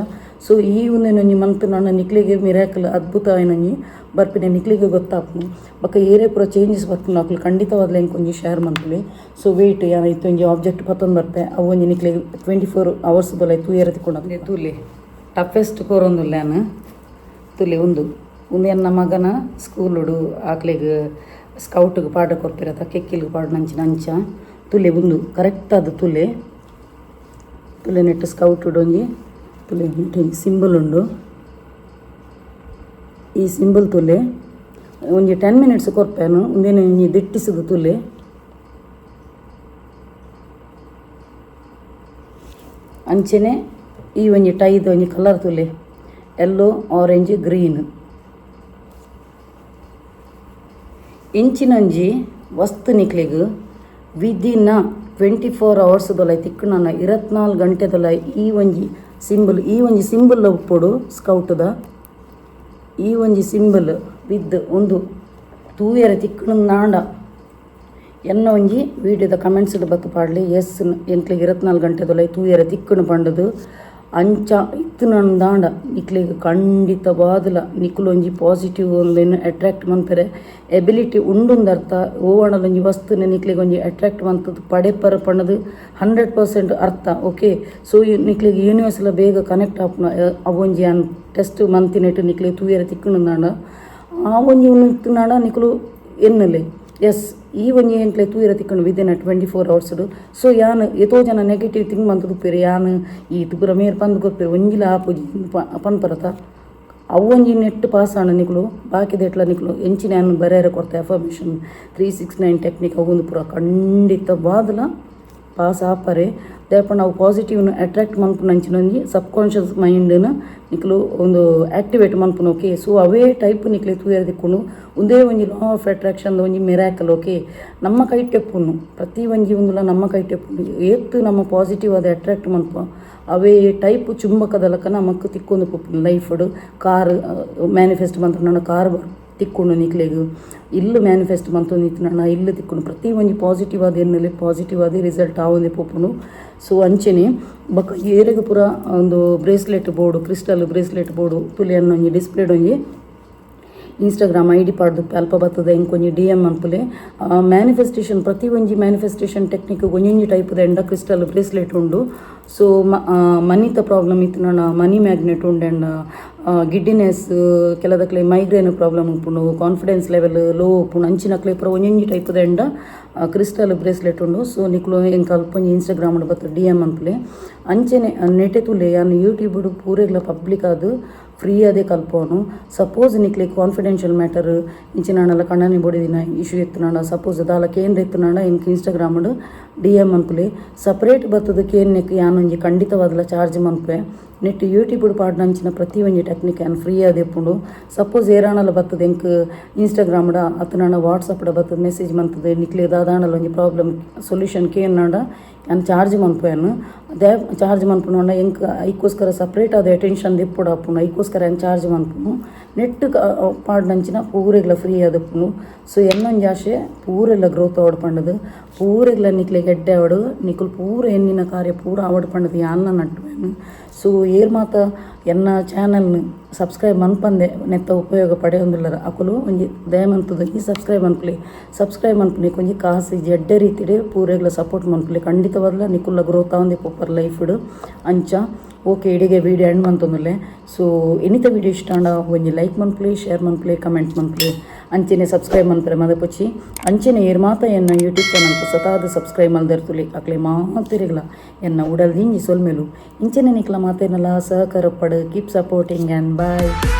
ಸೊ ಈ ಒಂದೊಂಜಿ ಮಂತ್ ನಾನು ನಿಕ್ಲಿಗೆ ಮಿರಾಕಲ್ ಅದ್ಭುತ ಏನೊಂಜಿ ಬರ್ಪಿನ ನಿಕ್ಲಿಗೆ ಗೊತ್ತಾಪುನು ಬೊಕ್ಕ ಏರೇ ಪೂರ ಚೇಂಜಸ್ ಬರ್ಪುನು ಅಕ್ಲು ಖಂಡಿತವಾದ್ಲ ಎಂಕೊಂಜಿ ಶೇರ್ ಮಂತ್ಲಿ. ಸೊ ವೆಯ್ಟ್ ಇತ್ತೊಂಜಿ ಆಬ್ಜೆಕ್ಟ್ ಪತ್ತೊಂದು ಬರ್ಪೆ ಅವು ಒಂಜಿ ನಿಕ್ಲಿಗೆ 24 hours ಬಲ ತೂಯರ ತಿಕ್ಕೊಂಡು ತೂಲೆ ಟಫೆಸ್ಟ್ ಕೋರೊಂದುಲ್ಲೇನು ತುಲೆ ಒಂದು ಎನ್ನ ಮಗನ ಸ್ಕೂಲುಡು ಆಕ್ಲಿಗೆ ಸ್ಕೌಟ್ಗೆ ಪಾಠ ಕೊರ್ಪಿರತ್ತ ಕೆಕ್ಕಿಲ್ಗೆ ಪಾಠ ನಂಚಿನ ಅಂಚ ತುಲೆ ಒಂದು ಕರೆಕ್ಟ್ ಅದು ತುಲೆ ನೆಟ್ಟು ಸ್ಕೌಟ್ ಒಂಜಿ ತುಲೆ ಸಿಂಬಲ್ ಉಂಡು. ಈ ಸಿಂಬಲ್ ತುಲೆ ಒಂಜಿ 10 minutes ಕೊರ್ಪೇನು ಒಂದೇನು ಒಂಜಿ ದಿಟ್ಟಿಸಿದ ತುಲೆ ಅಂಚೆನೆ. ಈ ಒಂಜಿ ಟೈದು ಒಂಜಿ ಕಲರ್ ತುಲೆ ಯೆಲ್ಲೋ ಆರೆಂಜ್ ಗ್ರೀನ್ ಇಂಚಿನಂಜಿ ವಸ್ತು ನಿಕ್ಲಿಗೆ ವಿದಿನ್ 24 hours ತಿಕ್ಕಣ 24 ಗಂಟೆದೊಲ ಈ ಒಂಜಿ ಸಿಂಬಲ್ ಉಪ್ಪೊಡು ಸ್ಕೌಟ್ದ ಈ ಒಂಜಿ ಸಿಂಬಲ್ ವಿದ್ ಒಂದು ತೂಯರ ತಿಕ್ಕಣ ನಾಂಡ ಎನ್ನ ಒಂಜಿ ವೀಡಿಯೋದ ಕಮೆಂಟ್ಸ್ಡ್ ಬತ್ತು ಪಾಡಲಿ ಎಸ್ ಎಂಕ್ಲಿಗೆ 24 ಗಂಟೆದೊಲ ತೂಯರ ತಿಕ್ಕಣ ಪಂಡದು ಅಂಚ ಇತ್ತು ನನ್ನ ದಾಂಡ ನಿಕ್ಲಿಗೆ ಖಂಡಿತವಾದಲ ನಿಕ್ಲು ಒಂಜಿ ಪಾಸಿಟಿವ್ ಒಂದು ಅಟ್ರಾಕ್ಟ್ ಮಂತರೆ ಎಬಿಲಿಟಿ ಉಂಡುಂದರ್ಥ ಓವಣಲೊಂಜಿ ವಸ್ತುನ ನಿಕ್ಲಿಗೆ ಒಂಜಿ ಅಟ್ರಾಕ್ಟ್ ಮಂತದ್ದು ಪಡೆಪರ ಪಣ್ಣದು 100% ಅರ್ಥ. ಓಕೆ ಸೊ ನಿಕ್ಲಿಗೆ ಯೂನಿವರ್ಸಲ ಬೇಗ ಕನೆಕ್ಟ್ ಆಪುನ ಅವೊಂಜಿ ಅನ್ ಟೆಸ್ಟ್ ಮಂತಿನೆಟ್ಟು ನಿಕ್ಲಿಗೆ ತೂಯರ ತಿಕ್ಕುಂದಾಂಡ ಆ ಒಂಜಿ ಇತ್ತುನಾಡ ನಿಕ್ಲು ಎನ್ನಲೆ ಎಸ್ ಈ ಒಂಜಿ ಎಂಕ್ಲೆ ತೂಯರ ತಿಕ್ಕಂಡು ವಿದಿನ್ 24 hours. ಸೊ ಯಾನು ಎತೋ ಜನ ನೆಗೆಟಿವ್ ಥಿಂಕ್ ಮಂತ್ ತುಪ್ಪಿರಿ ಯಾನು ಈ ತುಪುರ ಮೇರ್ ಪಂದು ಕೊಪ್ಪಿರಿ ಒಂಜಿಲ ಆಪುಜಿ ಪನ್ಪರತ ಅವೊಂಜಿ ನೆಟ್ ಪಾಸ್ ಆಣ ನಿಕ್ಲು ಬಾಕಿದೆಟ್ಲ ನಿಕ್ಲು ಎಂಚಿನ ಯಾನು ಬರೆಯರೆ ಕೊಡ್ತೆ ಅಫರ್ಮೇಷನ್ 369 ಟೆಕ್ನಿಕ್ ಅವೊಂದು ಪೂರ ಖಂಡಿತವಾದಲ ಪಾಸ್ ಆಪರೆ ದೇಪ ನಾವು ಪಾಸಿಟಿವ್ನ ಅಟ್ರಾಕ್ಟ್ ಮನ್ಪುನ ಅಂಚಿನೊಂಜಿ ಸಬ್ಕಾನ್ಷಿಯಸ್ ಮೈಂಡ್ನ ನಿಕ್ಲು ಒಂದು ಆ್ಯಕ್ಟಿವೇಟ್ ಮನ್ಪುನ. ಓಕೆ ಸೊ ಅವೇ ಟೈಪ್ ನಿಕ್ಲೆ ತೂಯರ ತಿಕ್ಕೊಂಡು ಒಂದೇ ಒಂಜಿ ಲಾ ಆಫ್ ಅಟ್ರಾಕ್ಷನ್ದ ಒಂಜಿ ಮಿರಾಕಲ್. ಓಕೆ ನಮ್ಮ ಕೈ ಟೆಪ್ಪುನು ಪ್ರತಿ ಒಂಜಿ ಒಂದುಲ ನಮ್ಮ ಕೈ ಟೆಪ್ಪುನು ಏತ್ತು ನಮ್ಮ ಪಾಸಿಟಿವ್ ಆದ ಅಟ್ರಾಕ್ಟ್ ಮನ್ಪ ಅವೇ ಟೈಪ್ ಚುಂಬಕದ ಲಕ ನಮಕ್ ತಿಕ್ಕೊಂಡು ಪುಪ್ಪುನು ಲೈಫ್ಡು ಕಾರ್ ಮ್ಯಾನಿಫೆಸ್ಟ್ ಮಂತ್ರ ನನ್ನ ಕಾರ್ ತಿಕ್ಕೊಂಡು ನಿಕ್ಲೆಗು ಇಲ್ಲು ಮ್ಯಾನಿಫೆಸ್ಟ್ ಮಂತು ನಿಂತು ನಾನು ಇಲ್ಲು ತಿಕ್ಕೊಂಡು ಪ್ರತಿ ಒಂಜಿ ಪಾಸಿಟಿವ್ ಆದ ಎನ್ನಲ್ಲಿ ಪಾಸಿಟಿವ್ ಆದ ರಿಸಲ್ಟ್ ಆವೊಂದೇ ಪೋಪುನು. ಸೊ ಅಂಚೆನೆ ಬೊಕ್ಕ ಏರೆಗೆ ಪೂರ ಒಂದು bracelet board crystal bracelet board ತುಲೆ ಅನ್ನೊಂಜಿ ಡಿಸ್ಪ್ಲೇಡ್ ಒಂಜಿ ಇನ್ಸ್ಟಾಗ್ರಾಮ್ ID ಪಾಡ್ದು ಅಲ್ಪ ಬರ್ತದೆ ಇಂಕೊಂಜಿ DM ಅನ್ಪುಲೆ ಮ್ಯಾನಿಫೆಸ್ಟೇಷನ್ ಪ್ರತಿ ಒಂಜಿ ಮ್ಯಾನಿಫೆಸ್ಟೇಷನ್ ಟೆಕ್ನಿಕ್ ಒಂಜೊಂಜಿ ಟೈಪ್ದ ಎಂಡ ಕ್ರಿಸ್ಟಲ್ ಬ್ರೇಸ್ಲೆಟ್ ಉಂಡು. ಸೊ ಮನಿತ ಪ್ರಾಬ್ಲಮ್ ಇತ್ತು ನಾನು money magnet ಉಂಡೆಂಡ giddiness ಕೆಲದಕ್ಲೆ migraine problem ಉಪ್ಪುಂಡು ಕಾನ್ಫಿಡೆನ್ಸ್ ಲೆವೆಲ್ ಲೋ ಉಪ್ಪುಂಡು ಅಂಚಿನಕ್ಲೆ ಪೂರ ಒಂಜೊಂಜಿ ಟೈಪ್ದ ಎಂಡ ಕ್ರಿಸ್ಟಲ್ ಬ್ರೇಸ್ಲೆಟ್ ಉಂಡು. ಸೊ ನಿಕ್ಲು ಎಂಕ್ ಅಲ್ಪೊಂಜಿ ಇನ್ಸ್ಟಾಗ್ರಾಮ್ ಬರ್ತದೆ DM ಅನ್ಪುಲೆ ಅಂಚೆನೆ ನೆಟೆ ತುಲೆ ಯಾನು ಯೂಟ್ಯೂಬ್ ಪೂರೆಗ್ಲ ಪಬ್ಲಿಕ್ ಆದು ಫ್ರೀ ಅದೇ ಕಲ್ಪೋನು. ಸಪೋಸ್ ನಿಕ್ಲಿ ಕಾನ್ಫಿಡೆನ್ಷಿಯಲ್ ಮ್ಯಾಟರ್ ಇಂಚಿನಾಣಲ್ಲ ಕಣ್ಣನಿ ಬೊಡಿದಿನ ಇಶ್ಯೂ ಎತ್ತುನಾಡ ಸಪೋಸ್ ದಾಲ ಕೇಂದ್ರ ಎತ್ತುನಾಡ ಇಂಕ್ ಇನ್ಸ್ಟಾಗ್ರಾಮ್ DM ಅನ್ಪುಲೆ ಸಪ್ರೇಟ್ ಬರ್ತದ ಕೇನ್ನಕ್ಕೆ ಯಾನೊಂಜಿ ಖಂಡಿತವಾದಲ ಚಾರ್ಜ್ ಮನ್ಪೆ ನೆಟ್ ಯೂಟ್ಯೂಬ್ ಪಾಡ್ನ ಅಂಚಿನ ಪ್ರತಿ ಒಂಜಿ ಟೆಕ್ನಿಕ್ ಏನು ಫ್ರೀ ಆದ ಎಪ್ಪುಂಡು. ಸಪೋಸ್ ಏರಾಣಲ ಬರ್ತದೆ ಎಂಕ್ ಇನ್ಸ್ಟಾಗ್ರಾಮ್ಡ ಅತ್ತನಾಡ ವಾಟ್ಸಪ್ಡ ಬರ್ತದೆ ಮೆಸೇಜ್ ಮಂತದೆ ನಿಕ್ಲಿ ದಾದಾಂಡಲ ಒಂಜಿ ಪ್ರಾಬ್ಲಮ್ ಸೊಲ್ಯೂಷನ್ ಕೇನ್ನಾಡ ನಾನು ಚಾರ್ಜ್ ಮನ್ಪೇನು ಅದೇ ಚಾರ್ಜ್ ಮನ್ಪುನ ಎಂಕ್ ಐಕೋಸ್ಕರ ಸಪ್ರೇಟ್ ಆದ ಅಟೆನ್ಷನ್ ದೆಪ್ಪುಡು ಅಪ್ಪುನು ಐಕೋಸ್ಕರ ಏನು ಚಾರ್ಜ್ ಮನ್ಪುನು ನೆಟ್ ಪಾಡ್ನಂಚಿನ ಪೂರೆಗ್ಲ ಫ್ರೀ ಆದಪ್ಪುನು. ಸೊ ಎನ್ನೊಂಜಿ ಆಶೆ ಪೂರೆಲ್ಲ ಗ್ರೋತ್ ಆವಡ್ ಪಂಡದು ಪೂರೆಗ್ಲ ನಿಕ್ಲೆ ಗೆಡ್ಡೆ ಆವಡು ನಿಕ್ಲು ಪೂರ ಎನ್ನಿನ ಕಾರ್ಯ ಪೂರ ಆವಡ್ ಪಂಡದು ಯಾನ್ನ ನಟ್ವೇನು. ಸೊ ಏರ್ ಮಾತ ಎನ್ನ ಚಾನಲ್ನ ಸಬ್ಸ್ಕ್ರೈಬ್ ಮನ್ಪಂದೆ ನೆತ್ತ ಉಪಯೋಗ ಪಡೆಯೊಂದಿಲ್ಲರ ಅಕುಲು ಒಂಜಿ ದಯಮಂತದ ಈ ಸಬ್ಸ್ಕ್ರೈಬ್ ಮನ್ಪುಲಿ ಕೊಂಜಿ ಕಾಸು ಜಡ್ಡೆ ರೀತಿಡೆ ಪೂರೆಗ್ಲ ಸಪೋರ್ಟ್ ಮನ್ಪುಲಿ ಖಂಡಿತವಾದ್ಲ ನಿಕುಲ್ಲ ಗ್ರೋತ್ ಆವಂದೆ ಪೋಪರ್ ಲೈಫ್ಡು ಅಂಚ. ಓಕೆ ಇಡಿಗೆ ವೀಡಿಯೋ ಎಂಡ್ ಮಂತೊಂದುಲ್ಲೆ. ಸೊ ಎನಿತ ವೀಡಿಯೋ ಇಷ್ಟ ಆಂಡ ಒಂಜಿ ಲೈಕ್ ಮನ್ಪುಲಿ ಶೇರ್ ಮನ್ಪುಲಿ ಕಮೆಂಟ್ ಮನ್ಪುಲಿ ಅಂಚೆನೆ ಸಬ್ಸ್ಕ್ರೈಬ್ ಮನ್ಪರೆ ಮದಪಚ್ಚಿ ಅಂಚೆನೆ ಏರ್ ಮಾತ ಎನ್ನ ಯೂಟ್ಯೂಬ್ ಚಾನಲ್ ಸತಾದ ಸಬ್ಸ್ಕ್ರೈಬ್ ಮಲ್ದಿರ್ತುಲಿ ಅಕ್ಲೆ ಮಾತಿರಿಗ್ಲ ಎನ್ನ ಉಡಲ್ದಿಂಜಿ ಸೊಲ್ಮೇಲು ಇಂಚೆನೆ ನಿಕ್ಲ ಮಾತೇನಲ್ಲ ಸಹಕಾರ ಪಡು ಕೀಪ್ ಸಪೋರ್ಟಿಂಗ್ ಆ್ಯಂಡ್ ಬಾಯ್.